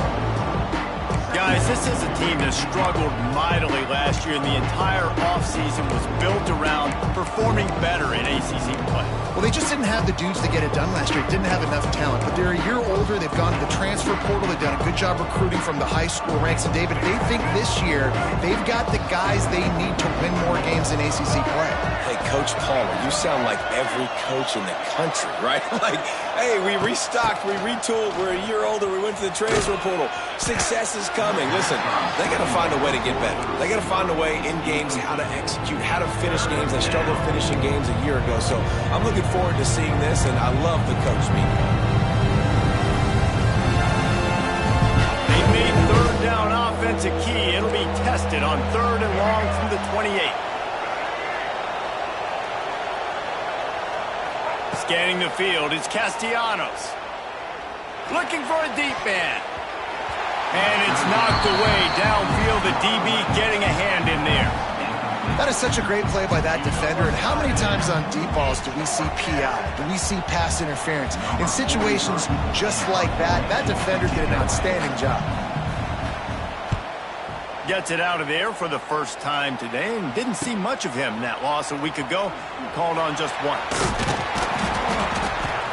Guys, this is a team that struggled mightily last year, and the entire offseason was built around performing better in ACC play. Well, they just didn't have the dudes to get it done last year. Didn't have enough talent. But they're a year older. They've gone to the transfer portal. They've done a good job recruiting from the high school ranks. And, David, they think this year they've got the guys they need to win more games in ACC play. Hey, Coach Palmer, you sound like every coach in the country, right? Like, hey, we restocked, we retooled, we're a year older, we went to the transfer portal. Success is coming. Listen, they got to find a way to get better. They got to find a way in games how to execute, how to finish games. They struggled finishing games a year ago. So I'm looking forward to seeing this, and I love the coach meeting. They made 3rd down offense a key. It'll be tested on 3rd and long from the 28. Scanning the field is Castellanos. Looking for a deep man. And it's knocked away downfield. The DB getting a hand in there. That is such a great play by that defender. And how many times on deep balls do we see PI? Do we see pass interference? In situations just like that, that defender did an outstanding job. Gets it out of there for the first time today, and didn't see much of him. That loss a week ago, called on just once.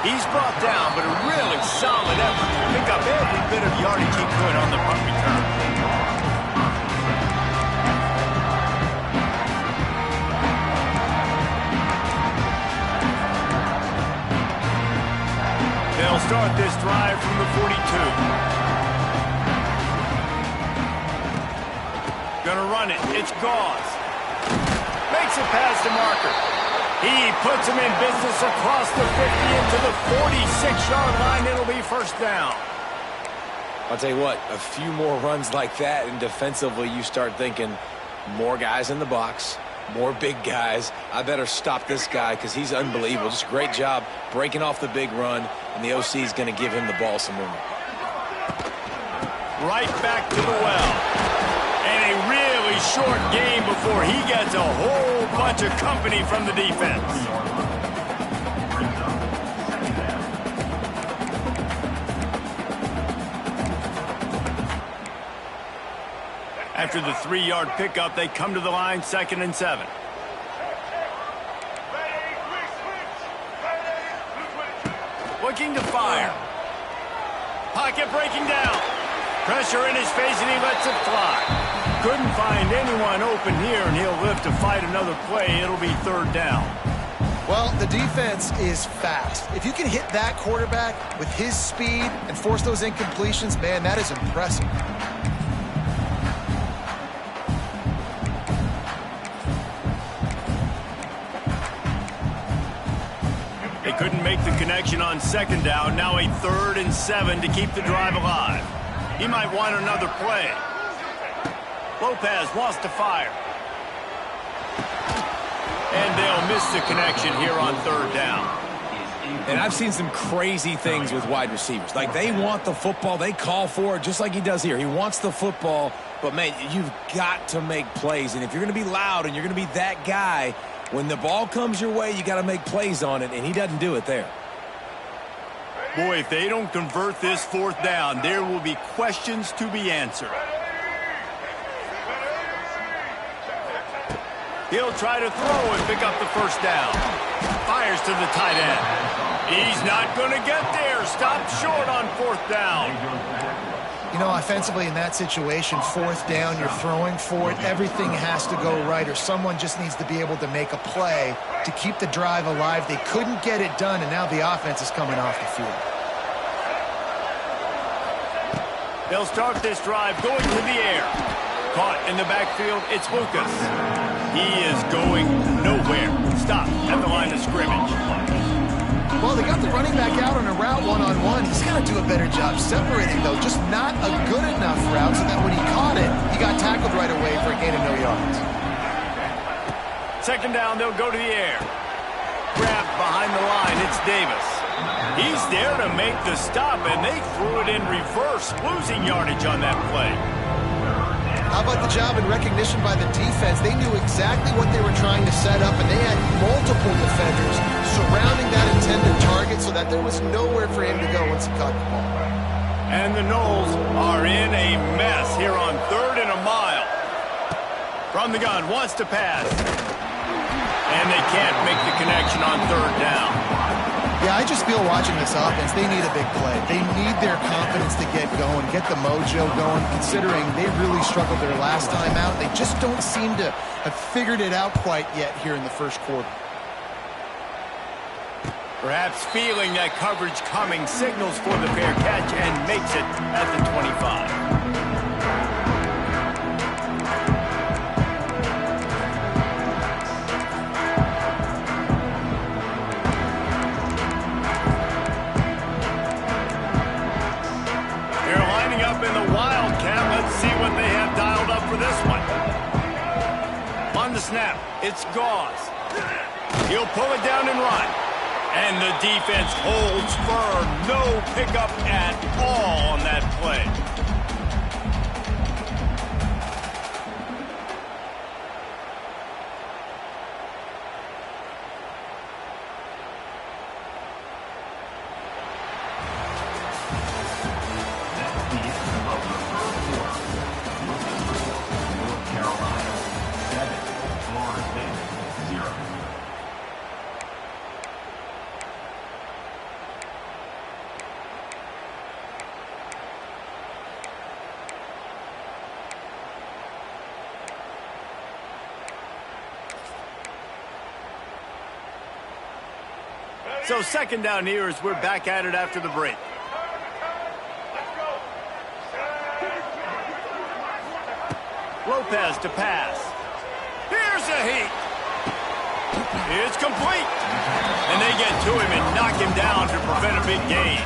He's brought down, but a really solid effort to pick up every bit of yardage he could on the punt return. They'll start this drive from the 42. Gonna run it. It's Gauze. Makes it past the marker. He puts him in business across the 50 into the 46-yard line. It'll be first down. I'll tell you what, a few more runs like that, and defensively you start thinking more guys in the box, more big guys. I better stop this guy because he's unbelievable. Just a great job breaking off the big run, and the OC is going to give him the ball some more. Right back to the well. And a really short game before he gets a whole bunch of company from the defense. After the 3-yard pickup, they come to the line, 2nd and 7. Looking to fire. Pocket breaking down. Pressure in his face, and he lets it fly. Couldn't find anyone open here, and he'll live to fight another play. It'll be 3rd down. Well, the defense is fast. If you can hit that quarterback with his speed and force those incompletions, man, that is impressive. They couldn't make the connection on 2nd down. Now a 3rd and 7 to keep the drive alive. He might want another play. Lopez wants to fire. And they'll miss the connection here on 3rd down. And I've seen some crazy things with wide receivers. Like, they want the football. They call for it just like he does here. He wants the football. But, man, you've got to make plays. And if you're going to be loud and you're going to be that guy, when the ball comes your way, you got to make plays on it. And he doesn't do it there. Boy, if they don't convert this 4th down, there will be questions to be answered. He'll try to throw and pick up the 1st down. Fires to the tight end. He's not going to get there. Stopped short on 4th down. You know, offensively in that situation, 4th down, you're throwing for it. Everything has to go right, or someone just needs to be able to make a play to keep the drive alive. They couldn't get it done, and now the offense is coming off the field. They'll start this drive going to the air. Caught in the backfield, it's Lucas. He is going nowhere. Stop at the line of scrimmage. Well, they got the running back out on a route one-on-one. He's got to do a better job separating, though. Just not a good enough route so that when he caught it, he got tackled right away for a gain of no yards. 2nd down, they'll go to the air. Grabbed behind the line, it's Davis. He's there to make the stop, and they threw it in reverse, losing yardage on that play. How about the job and recognition by the defense? They knew exactly what they were trying to set up, and they had multiple defenders surrounding that intended target so that there was nowhere for him to go once he caught the ball. And the Noles are in a mess here on 3rd and a mile. From the gun, wants to pass. And they can't make the connection on 3rd down. Yeah, I just feel watching this offense, they need a big play. They need their confidence to get going, get the mojo going, considering they really struggled their last time out. They just don't seem to have figured it out quite yet here in the 1st quarter. Perhaps feeling that coverage coming, signals for the fair catch and makes it at the 25. In the Wildcat, let's see what they have dialed up for this one. On the snap, it's Gauze. He'll pull it down and run. And the defense holds firm. No pickup at all on that play. So 2nd down here as we're back at it after the break. Lopez to pass. Here's a heat. It's complete. And they get to him and knock him down to prevent a big gain.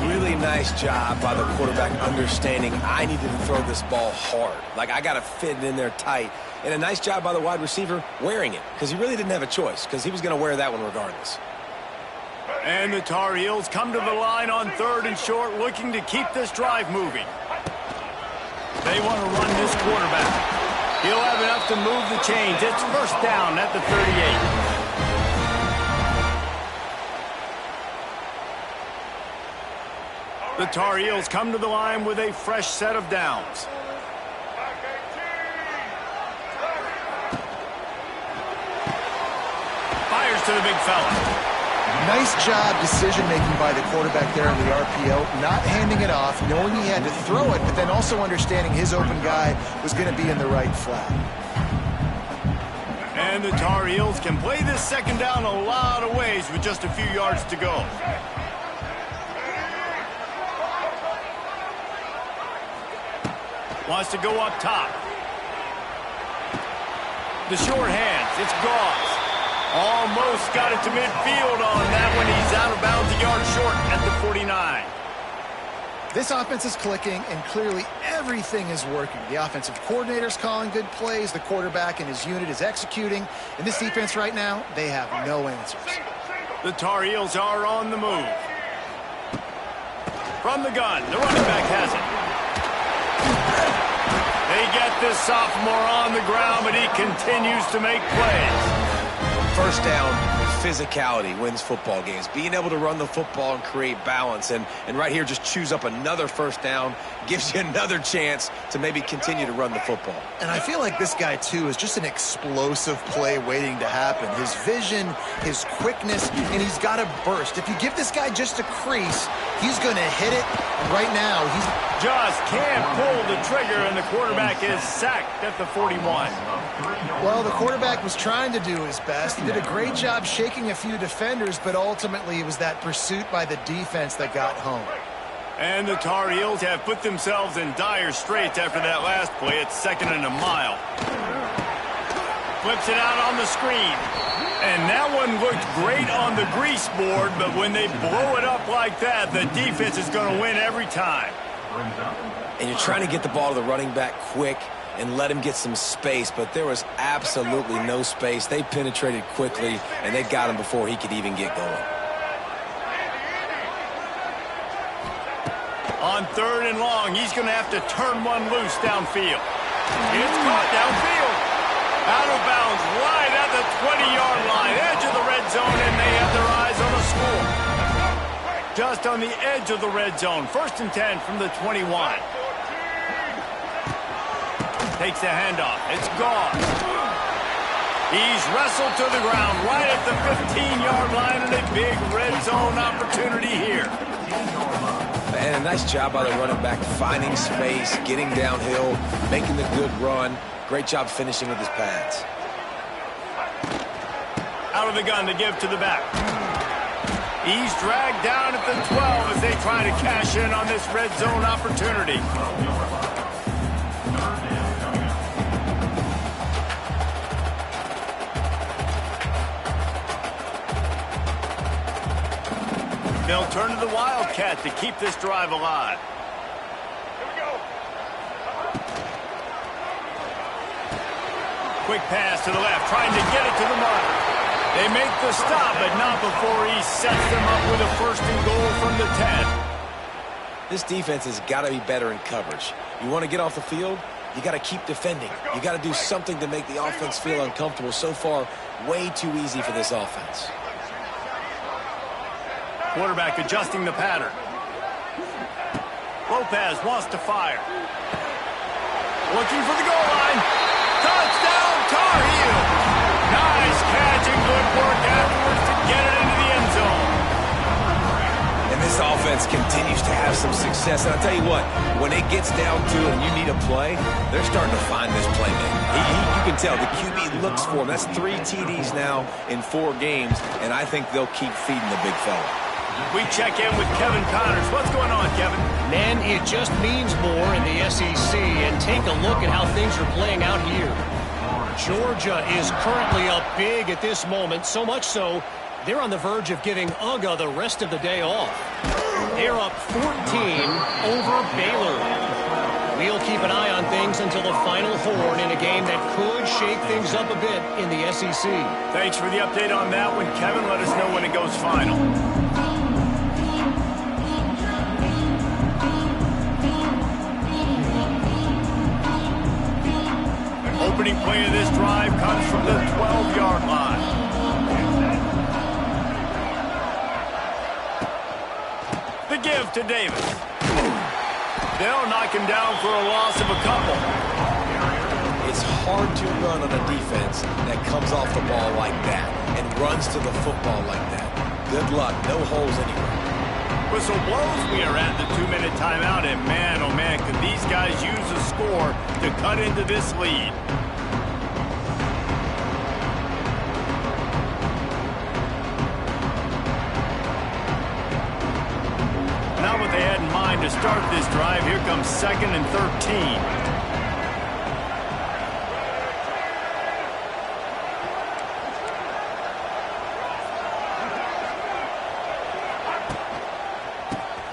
Really nice job by the quarterback understanding I needed to throw this ball hard. Like, I got to fit it in there tight. And a nice job by the wide receiver wearing it, because he really didn't have a choice, because he was going to wear that one regardless. And the Tar Heels come to the line on 3rd and short, looking to keep this drive moving. They want to run this quarterback. He'll have enough to move the chains. It's 1st down at the 38. The Tar Heels come to the line with a fresh set of downs. to the big fella. Nice job decision-making by the quarterback there in the RPO, not handing it off, knowing he had to throw it, but then also understanding his open guy was going to be in the right flat. And the Tar Heels can play this second down a lot of ways with just a few yards to go. Wants to go up top. The short hands, it's Gauze. Almost got it to midfield on that one. He's out of bounds a yard short at the 49. This offense is clicking, and clearly everything is working. The offensive coordinator's calling good plays. The quarterback and his unit is executing. And this defense right now, they have no answers. The Tar Heels are on the move. From the gun, the running back has it. They get this sophomore on the ground, but he continues to make plays. First down, physicality wins football games. Being able to run the football and create balance. And right here, just choose up another first down. Gives you another chance to maybe continue to run the football. And I feel like this guy, too, is just an explosive play waiting to happen. His vision, his quickness, and he's got a burst. If you give this guy just a crease, he's going to hit it. And right now, he's just can't pull the trigger, and the quarterback is sacked at the 41. Well, the quarterback was trying to do his best. He did a great job shaking a few defenders, but ultimately it was that pursuit by the defense that got home. And the Tar Heels have put themselves in dire straits after that last play. It's 2nd and a mile. Flips it out on the screen. And that one looked great on the grease board, but when they blow it up like that, the defense is going to win every time. And you're trying to get the ball to the running back quick and let him get some space, but there was absolutely no space. They penetrated quickly, and they got him before he could even get going. On 3rd and long, he's going to have to turn one loose downfield. It's caught downfield. Out of bounds, right at the 20-yard line, edge of the red zone, and they have their eyes on the score. Just on the edge of the red zone, 1st and 10 from the 21. Takes the handoff. It's gone. He's wrestled to the ground right at the 15-yard line, and a big red zone opportunity here. And a nice job by the running back, finding space, getting downhill, making the good run. Great job finishing with his pads. Out of the gun to give to the back. He's dragged down at the 12 as they try to cash in on this red zone opportunity. They'll turn to the Wildcat to keep this drive alive. Here we go. Quick pass to the left, trying to get it to the marker. They make the stop, but not before he sets them up with a 1st and goal from the 10. This defense has got to be better in coverage. You want to get off the field, you got to keep defending. You got to do something to make the offense feel uncomfortable. So far, way too easy for this offense. Quarterback adjusting the pattern. Lopez wants to fire. Looking for the goal line. Touchdown, Tar Heels. Nice catch and good work afterwards to get it into the end zone. And this offense continues to have some success. And I'll tell you what, when it gets down to it and you need a play, they're starting to find this playmaker. You can tell the QB looks for him. That's 3 TDs now in 4 games, and I think they'll keep feeding the big fella. We check in with Kevin Connors. What's going on, Kevin? Man, it just means more in the SEC, and take a look at how things are playing out here. Georgia is currently up big at this moment, so much so they're on the verge of giving UGA the rest of the day off. They're up 14 over Baylor. We'll keep an eye on things until the final horn in a game that could shake things up a bit in the SEC. Thanks for the update on that one, Kevin. Let us know when it goes final. Opening play of this drive comes from the 12-yard line. The give to Davis. They'll knock him down for a loss of a couple. it's hard to run on a defense that comes off the ball like that and runs to the football like that. Good luck. No holes anywhere. Whistle blows. We are at the 2-minute timeout, and man, oh man, could these guys use a score to cut into this lead. Not what they had in mind to start this drive. Here comes 2nd and 13.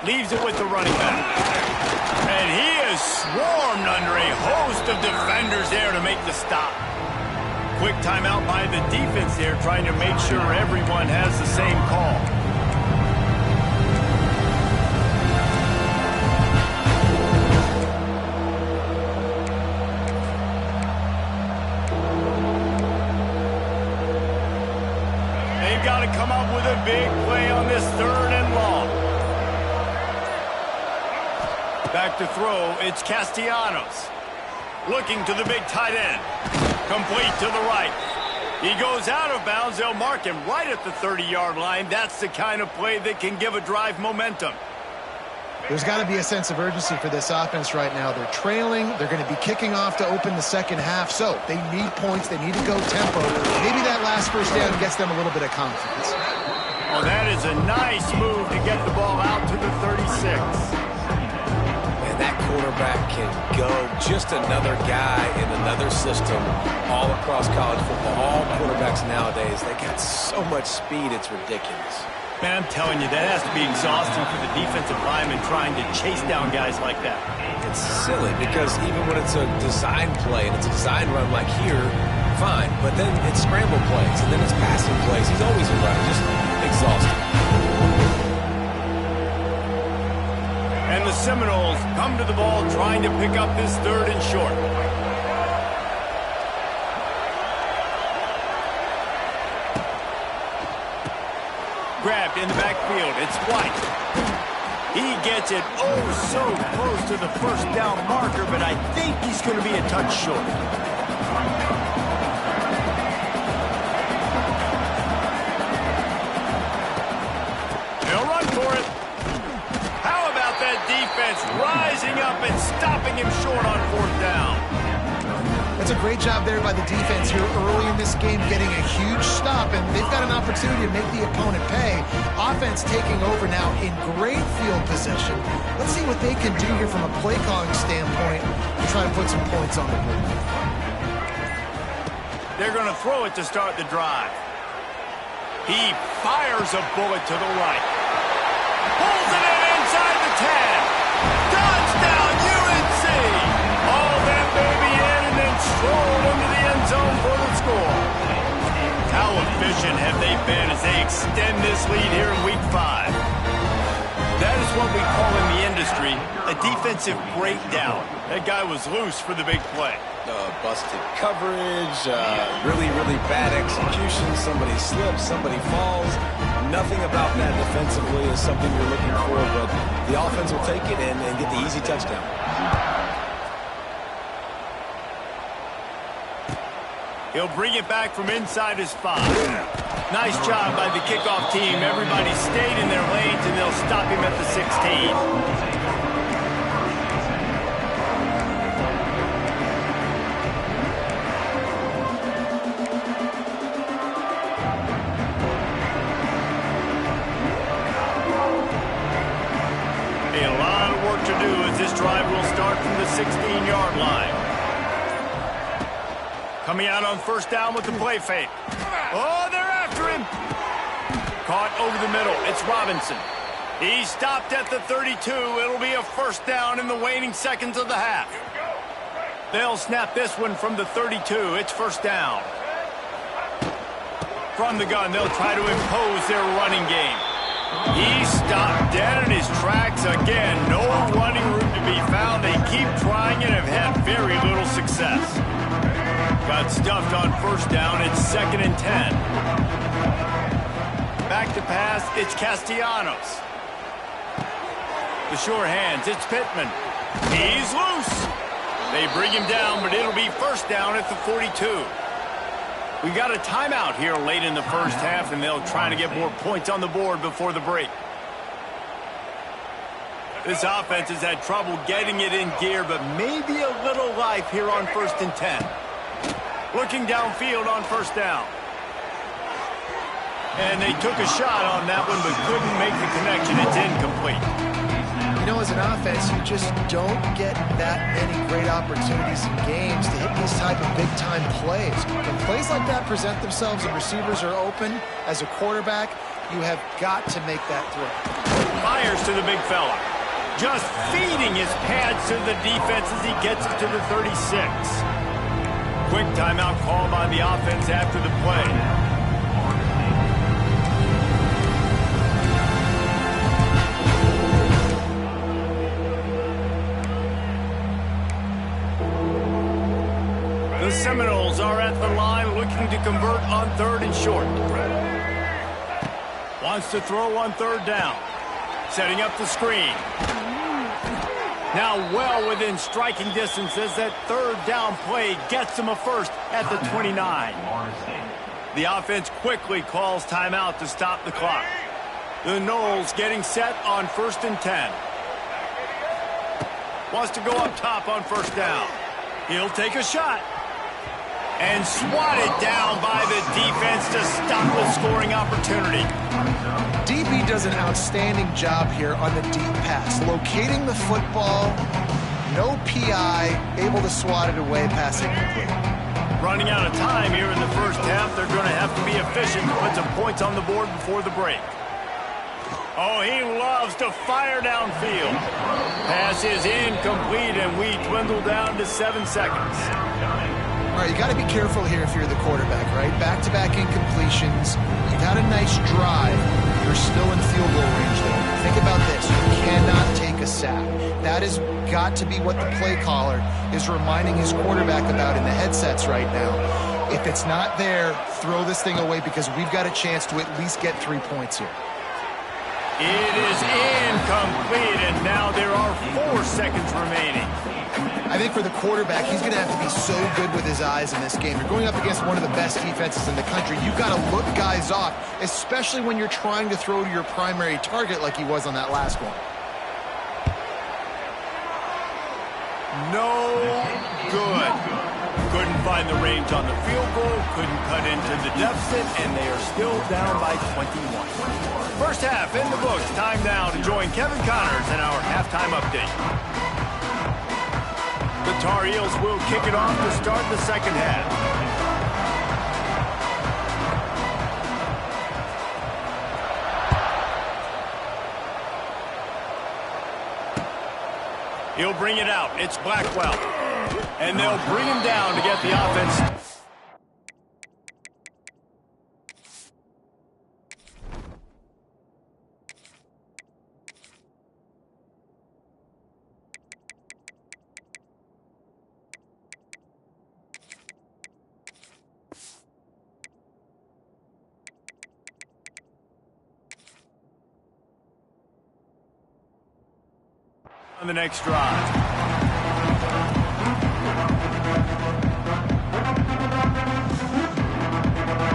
Leaves it with the running back. And he is swarmed under a host of defenders there to make the stop. Quick timeout by the defense there, trying to make sure everyone has the same call. They've got to come up with a big play on this 3rd and long. Back to throw, it's Castellanos. Looking to the big tight end. Complete to the right. He goes out of bounds. They'll mark him right at the 30-yard line. That's the kind of play that can give a drive momentum. There's got to be a sense of urgency for this offense right now. They're trailing. They're going to be kicking off to open the second half. So they need points. They need to go tempo. Maybe that last first down gets them a little bit of confidence. Oh, that is a nice move to get the ball out to the 36. That quarterback can go. Just another guy in another system all across college football. All quarterbacks nowadays, they got so much speed, it's ridiculous. Man, I'm telling you, that has to be exhausting for the defensive lineman trying to chase down guys like that. It's silly because even when it's a design play and it's a design run like here, fine. But then it's scramble plays and then it's passing plays. He's always a runner, just exhausting. And the Seminoles come to the ball trying to pick up this 3rd and short. Grabbed in the backfield. It's White. He gets it so close to the first down marker, but I think he's going to be a touch short. They'll run for it. Defense rising up and stopping him short on 4th down. That's a great job there by the defense here early in this game, getting a huge stop, and they've got an opportunity to make the opponent pay. Offense taking over now in great field position. Let's see what they can do here from a play calling standpoint to try to put some points on the board. They're going to throw it to start the drive. He fires a bullet to the right. Pulls it in inside the 10. Touchdown, UNC! All that baby in and then strolled into the end zone for the score. How efficient have they been as they extend this lead here in Week 5? That is what we call in the industry a defensive breakdown. That guy was loose for the big play. Busted coverage, really, really bad execution. Somebody slips, somebody falls. Nothing about that defensively is something you're looking for, but the offense will take it and get the easy touchdown. He'll bring it back from inside his 5. Nice job by the kickoff team. Everybody stayed in their lanes, and they'll stop him at the 16. To do as this drive will start from the 16-yard line. Coming out on 1st down with the play fake. Oh, they're after him. Caught over the middle. It's Robinson. He stopped at the 32. It'll be a 1st down in the waning seconds of the half. They'll snap this one from the 32. It's 1st down. From the gun, they'll try to impose their running game. He stopped dead in his tracks again. No running room to be found. They keep trying and have had very little success. Got stuffed on 1st down. It's 2nd and 10. Back to pass. It's Castellanos. The sure hands. It's Pittman. He's loose. They bring him down, but it'll be first down at the 42. We got a timeout here late in the first half, and they'll try to get more points on the board before the break. This offense has had trouble getting it in gear, but maybe a little life here on 1st and 10. Looking downfield on first down. And they took a shot on that one, but couldn't make the connection. It's incomplete. You know, as an offense, you just don't get that many great opportunities in games to hit these type of big-time plays. When plays like that present themselves and receivers are open, as a quarterback, you have got to make that throw. Fires to the big fella. Just feeding his pads to the defense as he gets it to the 36. Quick timeout call by the offense after the play. The Seminoles are at the line looking to convert on 3rd and short. Wants to throw on 3rd down. Setting up the screen. Now well within striking distance as that 3rd down play gets him a first at the 29. The offense quickly calls timeout to stop the clock. The Noles getting set on 1st and 10. Wants to go up top on 1st down. He'll take a shot. And swatted down by the defense to stop the scoring opportunity. DB does an outstanding job here on the deep pass, locating the football, no PI, able to swat it away, pass incomplete. Running out of time here in the first half, they're going to have to be efficient to put some points on the board before the break. Oh, he loves to fire downfield. Pass is incomplete, and we dwindle down to 7 seconds. All right, you got to be careful here if you're the quarterback, right? Back-to-back incompletions. You've had a nice drive. You're still in field goal range, though. Think about this. You cannot take a sack. That has got to be what the play caller is reminding his quarterback about in the headsets right now. If it's not there, throw this thing away because we've got a chance to at least get 3 points here. It is incomplete, and now there are 4 seconds remaining. I think for the quarterback, he's going to have to be so good with his eyes in this game. You're going up against one of the best defenses in the country. You've got to look guys off, especially when you're trying to throw to your primary target like he was on that last one. No good. Couldn't find the range on the field goal, couldn't cut into the deficit, and they are still down by 21. First half in the books. Time now to join Kevin Connors in our halftime update. The Tar Heels will kick it off to start the second half. He'll bring it out. It's Blackwell. And they'll bring him down to get the offense. On the next drive.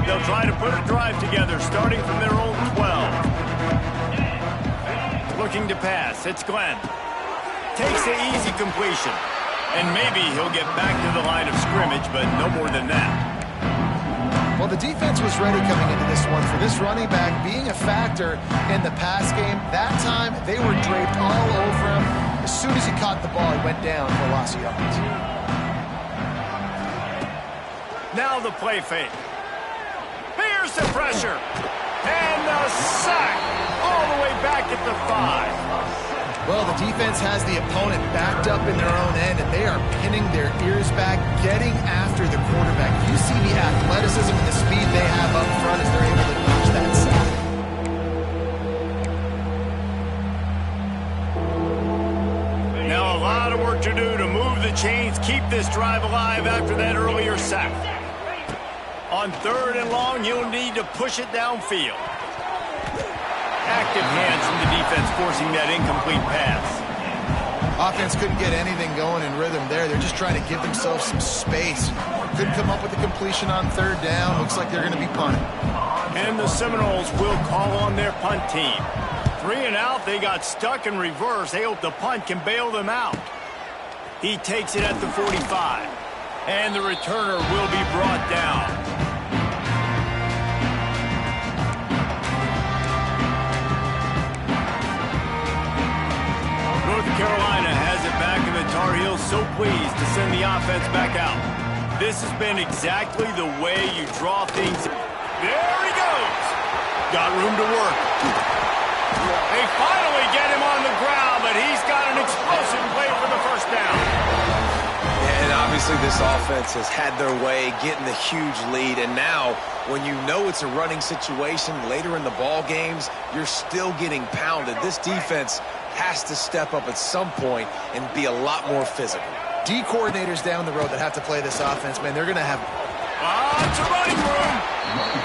They'll try to put a drive together, starting from their own 12. Looking to pass. It's Glenn. Takes the easy completion. And maybe he'll get back to the line of scrimmage, but no more than that. Well, the defense was ready coming into this one for this running back being a factor in the pass game. That time, they were draped all over him. As soon as he caught the ball, he went down for loss of yards. Now the play fake. Here's the pressure. And the sack all the way back at the 5. Well, the defense has the opponent backed up in their own end, and they are pinning their ears back, getting after the quarterback. You see the athleticism and the speed they have up front as they're able to notch that sack. Now a lot of work to do to move the chains, keep this drive alive after that earlier sack. On 3rd and long, you'll need to push it downfield. Active hands from the defense forcing that incomplete pass. Offense couldn't get anything going in rhythm there. They're just trying to give themselves some space. Couldn't come up with the completion on third down. Looks like they're going to be punting. And the Seminoles will call on their punt team. 3 and out. They got stuck in reverse. They hope the punt can bail them out. He takes it at the 45. And the returner will be brought down. North Carolina has it back, and the Tar Heels so pleased to send the offense back out. This has been exactly the way you draw things. There he goes. Got room to work. They finally get him on the ground, but he's got an explosive play for the first down. And obviously this offense has had their way, getting the huge lead. And now, when you know it's a running situation later in the ball games, you're still getting pounded. This defense has to step up at some point and be a lot more physical. D coordinators down the road that have to play this offense, man, they're going to have... It's a running room.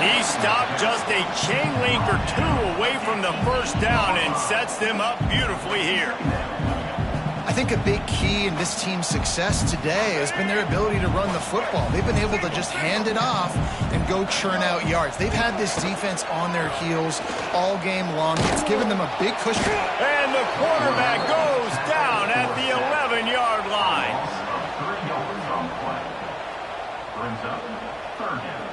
He stopped just a chain link or two away from the first down and sets them up beautifully here. I think a big key in this team's success today has been their ability to run the football. They've been able to just hand it off and go churn out yards. They've had this defense on their heels all game long. It's given them a big cushion. And the quarterback goes down at the 11-yard line. 3 yards on the play. Brings up third down.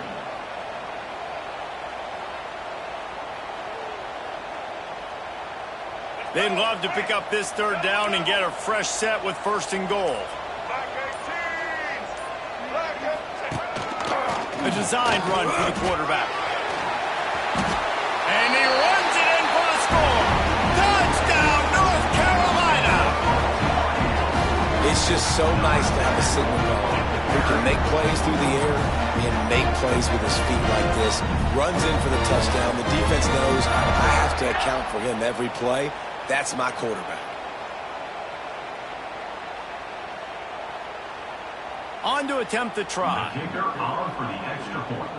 They'd love to pick up this third down and get a fresh set with 1st and goal. A designed run for the quarterback. And he runs it in for the score. Touchdown, North Carolina! It's just so nice to have a signal guard who can make plays through the air and make plays with his feet like this. Runs in for the touchdown. The defense knows I have to account for him every play. That's my quarterback. On to attempt the try. The kicker on for the extra point.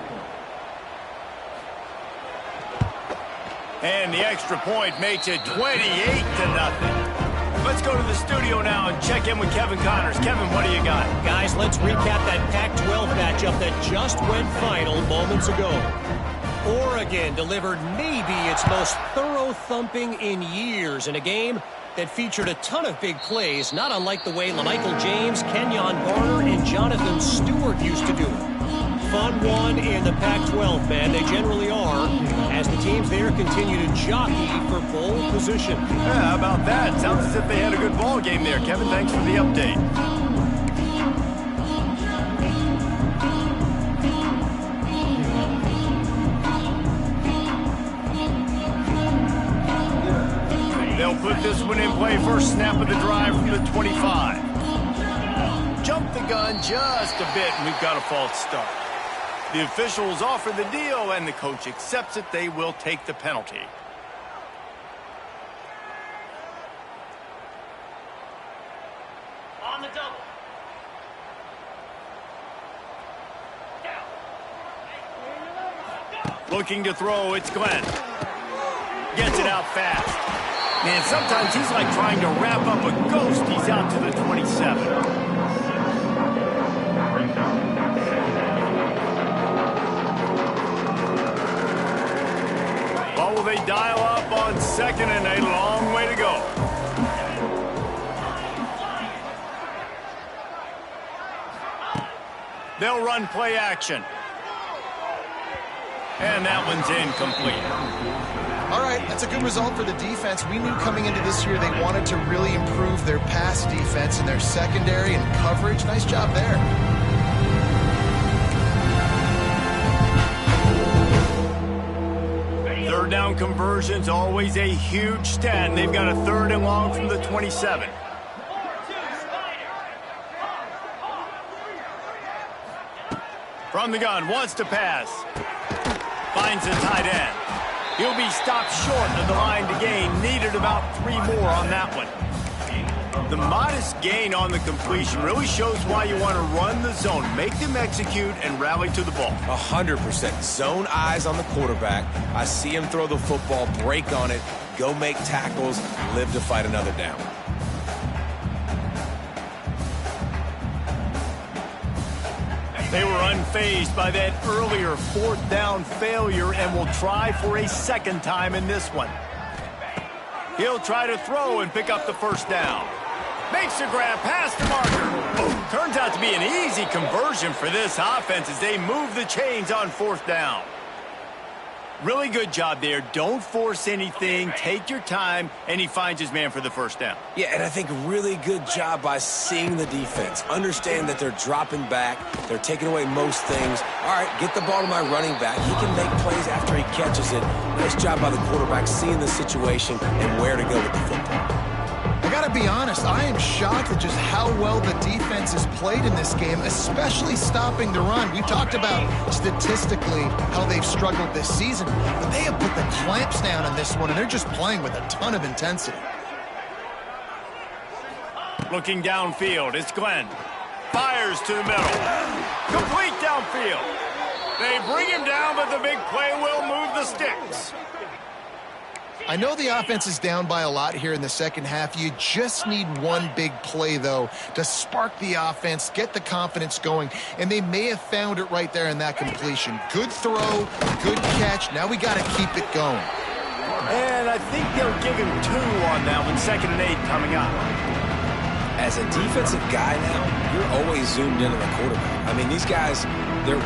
And the extra point makes it 28-0. Let's go to the studio now and check in with Kevin Connors. Kevin, what do you got? Guys, let's recap that Pac-12 matchup that just went final moments ago. Oregon delivered maybe its most thorough thumping in years in a game that featured a ton of big plays, not unlike the way LaMichael James, Kenyon Barner, and Jonathan Stewart used to do it. Fun one in the Pac-12, man. They generally are, as the teams there continue to jockey for pole position. Yeah, how about that? Sounds as if they had a good ball game there. Kevin, thanks for the update. They'll put this one in play. First snap of the drive from the 25. Jump the gun just a bit, and we've got a false start. The officials offer the deal, and the coach accepts it. They will take the penalty. On the double. Looking to throw, it's Glenn. Gets it out fast. Man, sometimes he's like trying to wrap up a ghost. He's out to the 27. What will they dial up on 2nd and a long way to go? They'll run play action. And that one's incomplete. All right, that's a good result for the defense. We knew coming into this year they wanted to really improve their pass defense and their secondary and coverage. Nice job there. Third down conversions, always a huge stat. They've got a 3rd and long from the 27. From the gun, wants to pass. Finds a tight end. He'll be stopped short of the line to gain. Needed about 3 more on that one. The modest gain on the completion really shows why you want to run the zone. Make them execute and rally to the ball. 100%. Zone eyes on the quarterback. I see him throw the football, break on it, go make tackles, live to fight another down. They were unfazed by that earlier fourth down failure and will try for a second time in this one. He'll try to throw and pick up the first down. Makes a grab past the marker. Boom. Turns out to be an easy conversion for this offense as they move the chains on fourth down. Really good job there. Don't force anything. Take your time, and he finds his man for the first down. Yeah, and I think really good job by seeing the defense. Understand that they're dropping back. They're taking away most things. All right, get the ball to my running back. He can make plays after he catches it. Nice job by the quarterback seeing the situation and where to go with the football. I gotta be honest, I am shocked at just how well the defense has played in this game, especially stopping the run. We talked about statistically how they've struggled this season, but they have put the clamps down on this one, and they're just playing with a ton of intensity. Looking downfield, it's Glenn. Fires to the middle. Complete downfield. They bring him down, but the big play will move the sticks. I know the offense is down by a lot here in the second half. You just need one big play, though, to spark the offense, get the confidence going, and they may have found it right there in that completion. Good throw, good catch. Now we got to keep it going. And I think they'll give him 2 on that one, 2nd and 8 coming up. As a defensive guy now, you're always zoomed in on the quarterback. I mean, these guys,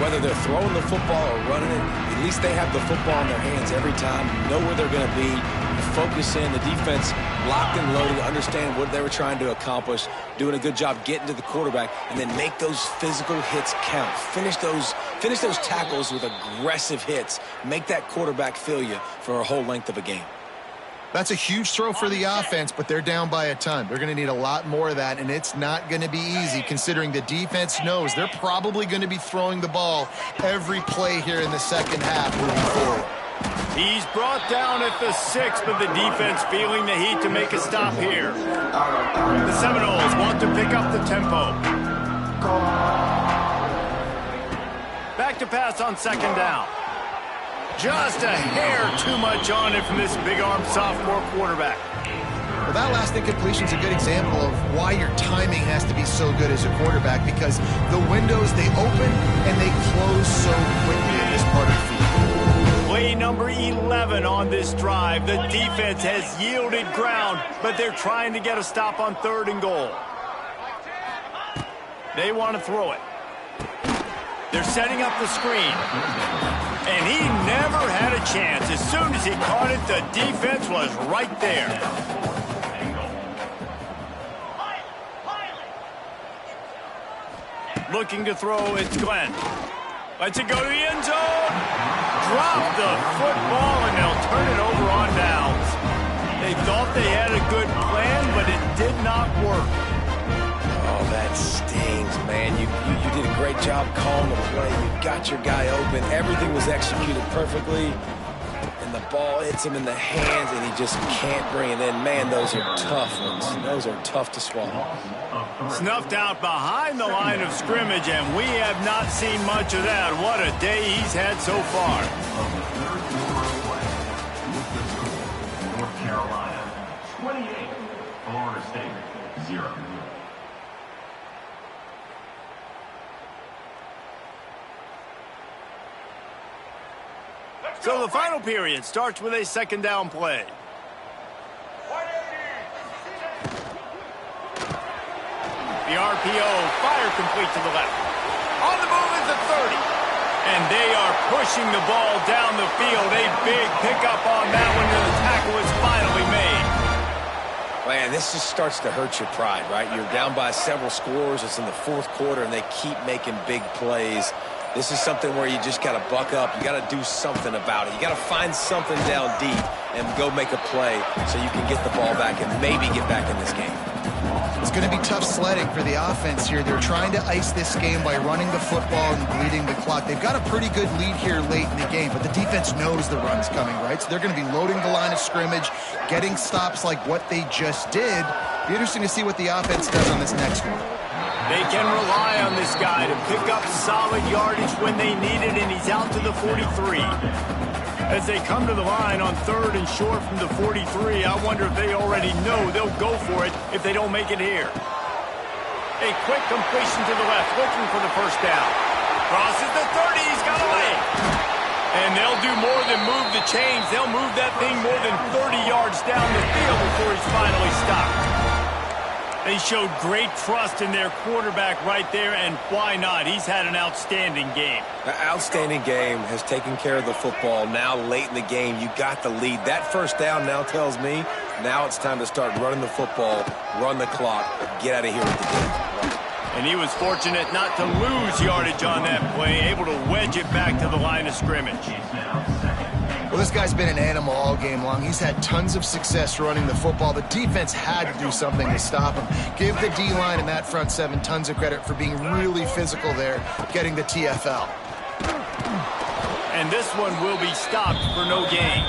whether they're throwing the football or running it, at least they have the football in their hands every time. You know where they're going to be. You focus in. The defense locked and loaded, understand what they were trying to accomplish, doing a good job getting to the quarterback, and then make those physical hits count. Finish those tackles with aggressive hits. Make that quarterback feel you for a whole length of a game. That's a huge throw for the offense, but they're down by a ton. They're going to need a lot more of that, and it's not going to be easy considering the defense knows they're probably going to be throwing the ball every play here in the second half moving forward. He's brought down at the 6, but the defense feeling the heat to make a stop here. The Seminoles want to pick up the tempo. Back to pass on 2nd down. Just a hair too much on it from this big-armed sophomore quarterback. Well, that last incompletion is a good example of why your timing has to be so good as a quarterback, because the windows, they open and they close so quickly in this part of the field. Play number 11 on this drive. The defense has yielded ground, but they're trying to get a stop on 3rd and goal. They want to throw it. They're setting up the screen. And he never had a chance. As soon as he caught it, the defense was right there. Looking to throw, it's Glenn. Lets it go to the end zone. Drop the football, and they'll turn it over on downs. They thought they had a good plan, but it did not work. Oh, that stings, man. You did a great job calling the play. You got your guy open. Everything was executed perfectly. And the ball hits him in the hands, and he just can't bring it in. Man, those are tough ones. Those are tough to swallow. Snuffed out behind the line of scrimmage, and we have not seen much of that. What a day he's had so far. North Carolina, 28. Florida State, 0. So the final period starts with a 2nd down play. The RPO, fire complete to the left. On the move is the 30. And they are pushing the ball down the field. A big pickup on that one, and the tackle is finally made. Man, this just starts to hurt your pride, right? You're down by several scores. It's in the 4th quarter, and they keep making big plays. This is something where you just got to buck up. You got to do something about it. You got to find something down deep and go make a play so you can get the ball back and maybe get back in this game. It's going to be tough sledding for the offense here. They're trying to ice this game by running the football and bleeding the clock. They've got a pretty good lead here late in the game, but the defense knows the run's coming, right? So they're going to be loading the line of scrimmage, getting stops like what they just did. Be interesting to see what the offense does on this next one. They can rely on this guy to pick up solid yardage when they need it, and he's out to the 43. As they come to the line on 3rd and short from the 43, I wonder if they already know they'll go for it if they don't make it here. A quick completion to the left, looking for the first down. Crosses the 30. He's got a leg. And they'll do more than move the chains. They'll move that thing more than 30 yards down the field before he's finally stopped. They showed great trust in their quarterback right there, and why not? He's had an outstanding game. An outstanding game, has taken care of the football. Now late in the game, you got the lead. That first down now tells me now it's time to start running the football, run the clock, get out of here with the game. And he was fortunate not to lose yardage on that play, able to wedge it back to the line of scrimmage. Well, this guy's been an animal all game long. He's had tons of success running the football. The defense had to do something to stop him. Give the D-line and that front seven tons of credit for being really physical there, getting the TFL. And this one will be stopped for no gain.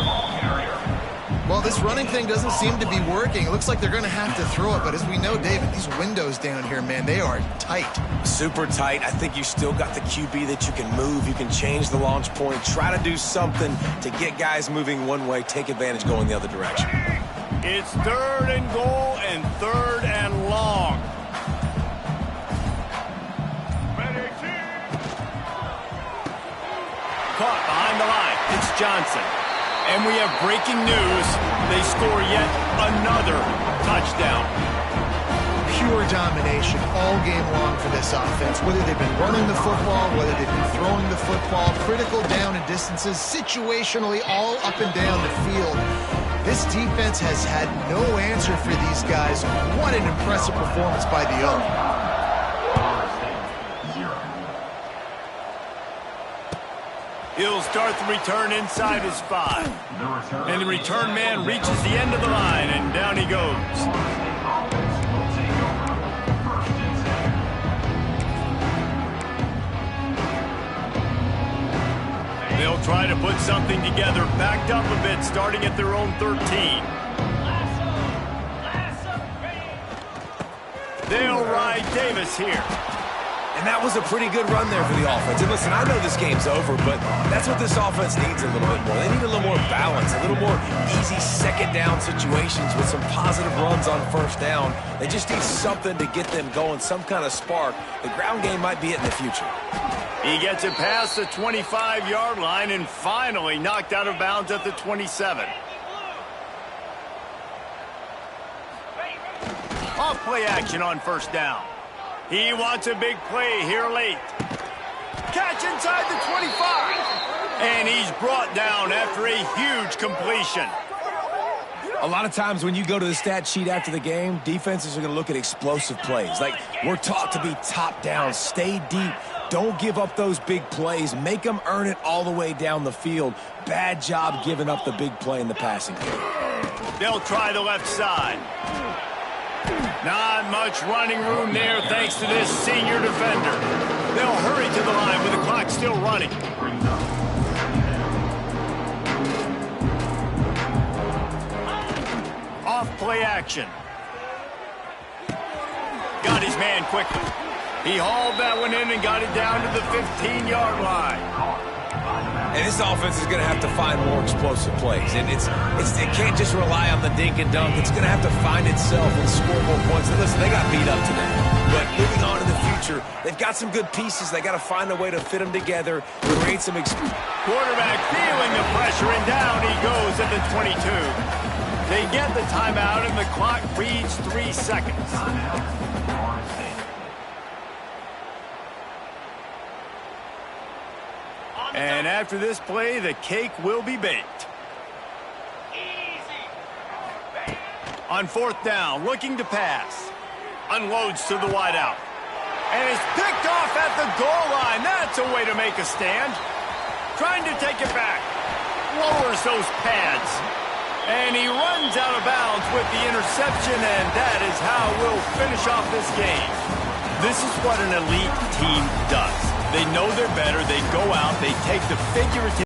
Well, this running thing doesn't seem to be working. It looks like they're going to have to throw it, but as we know, David, these windows down here, man, they are tight. Super tight. I think you still got the QB that you can move. You can change the launch point, try to do something to get guys moving one way, take advantage going the other direction. It's 3rd and goal and 3rd and long. Caught behind the line. It's Johnson. And we have breaking news. They score yet another touchdown. Pure domination all game long for this offense. Whether they've been running the football, whether they've been throwing the football, critical down and distances, situationally all up and down the field. This defense has had no answer for these guys. What an impressive performance by the O. He'll start the return inside his 5. And the return man reaches the end of the line, and down he goes. They'll try to put something together, backed up a bit, starting at their own 13. They'll ride Davis here. And that was a pretty good run there for the offense. And listen, I know this game's over, but that's what this offense needs a little bit more. They need a little more balance, a little more easy second down situations with some positive runs on first down. They just need something to get them going, some kind of spark. The ground game might be it in the future. He gets it past the 25-yard line and finally knocked out of bounds at the 27. Off play action on first down. He wants a big play here late. Catch inside the 25. And he's brought down after a huge completion. A lot of times when you go to the stat sheet after the game, defenses are going to look at explosive plays. Like, we're taught to be top down, stay deep. Don't give up those big plays. Make them earn it all the way down the field. Bad job giving up the big play in the passing game. They'll try the left side. Not much running room there thanks to this senior defender. They'll hurry to the line with the clock still running. Off play action. Got his man quickly. He hauled that one in and got it down to the 15-yard line. And this offense is going to have to find more explosive plays. And it can't just rely on the dink and dunk. It's going to have to find itself and score more points. And listen, they got beat up today. But moving on in the future, they've got some good pieces. They got to find a way to fit them together, create some quarterback feeling the pressure, and down he goes at the 22. They get the timeout, and the clock reads 3 seconds. And after this play, the cake will be baked. On fourth down, looking to pass. Unloads to the wideout. And is picked off at the goal line. That's a way to make a stand. Trying to take it back. Lowers those pads. And he runs out of bounds with the interception, and that is how we'll finish off this game. This is what an elite team does. They know they're better. They go out. They take the figurative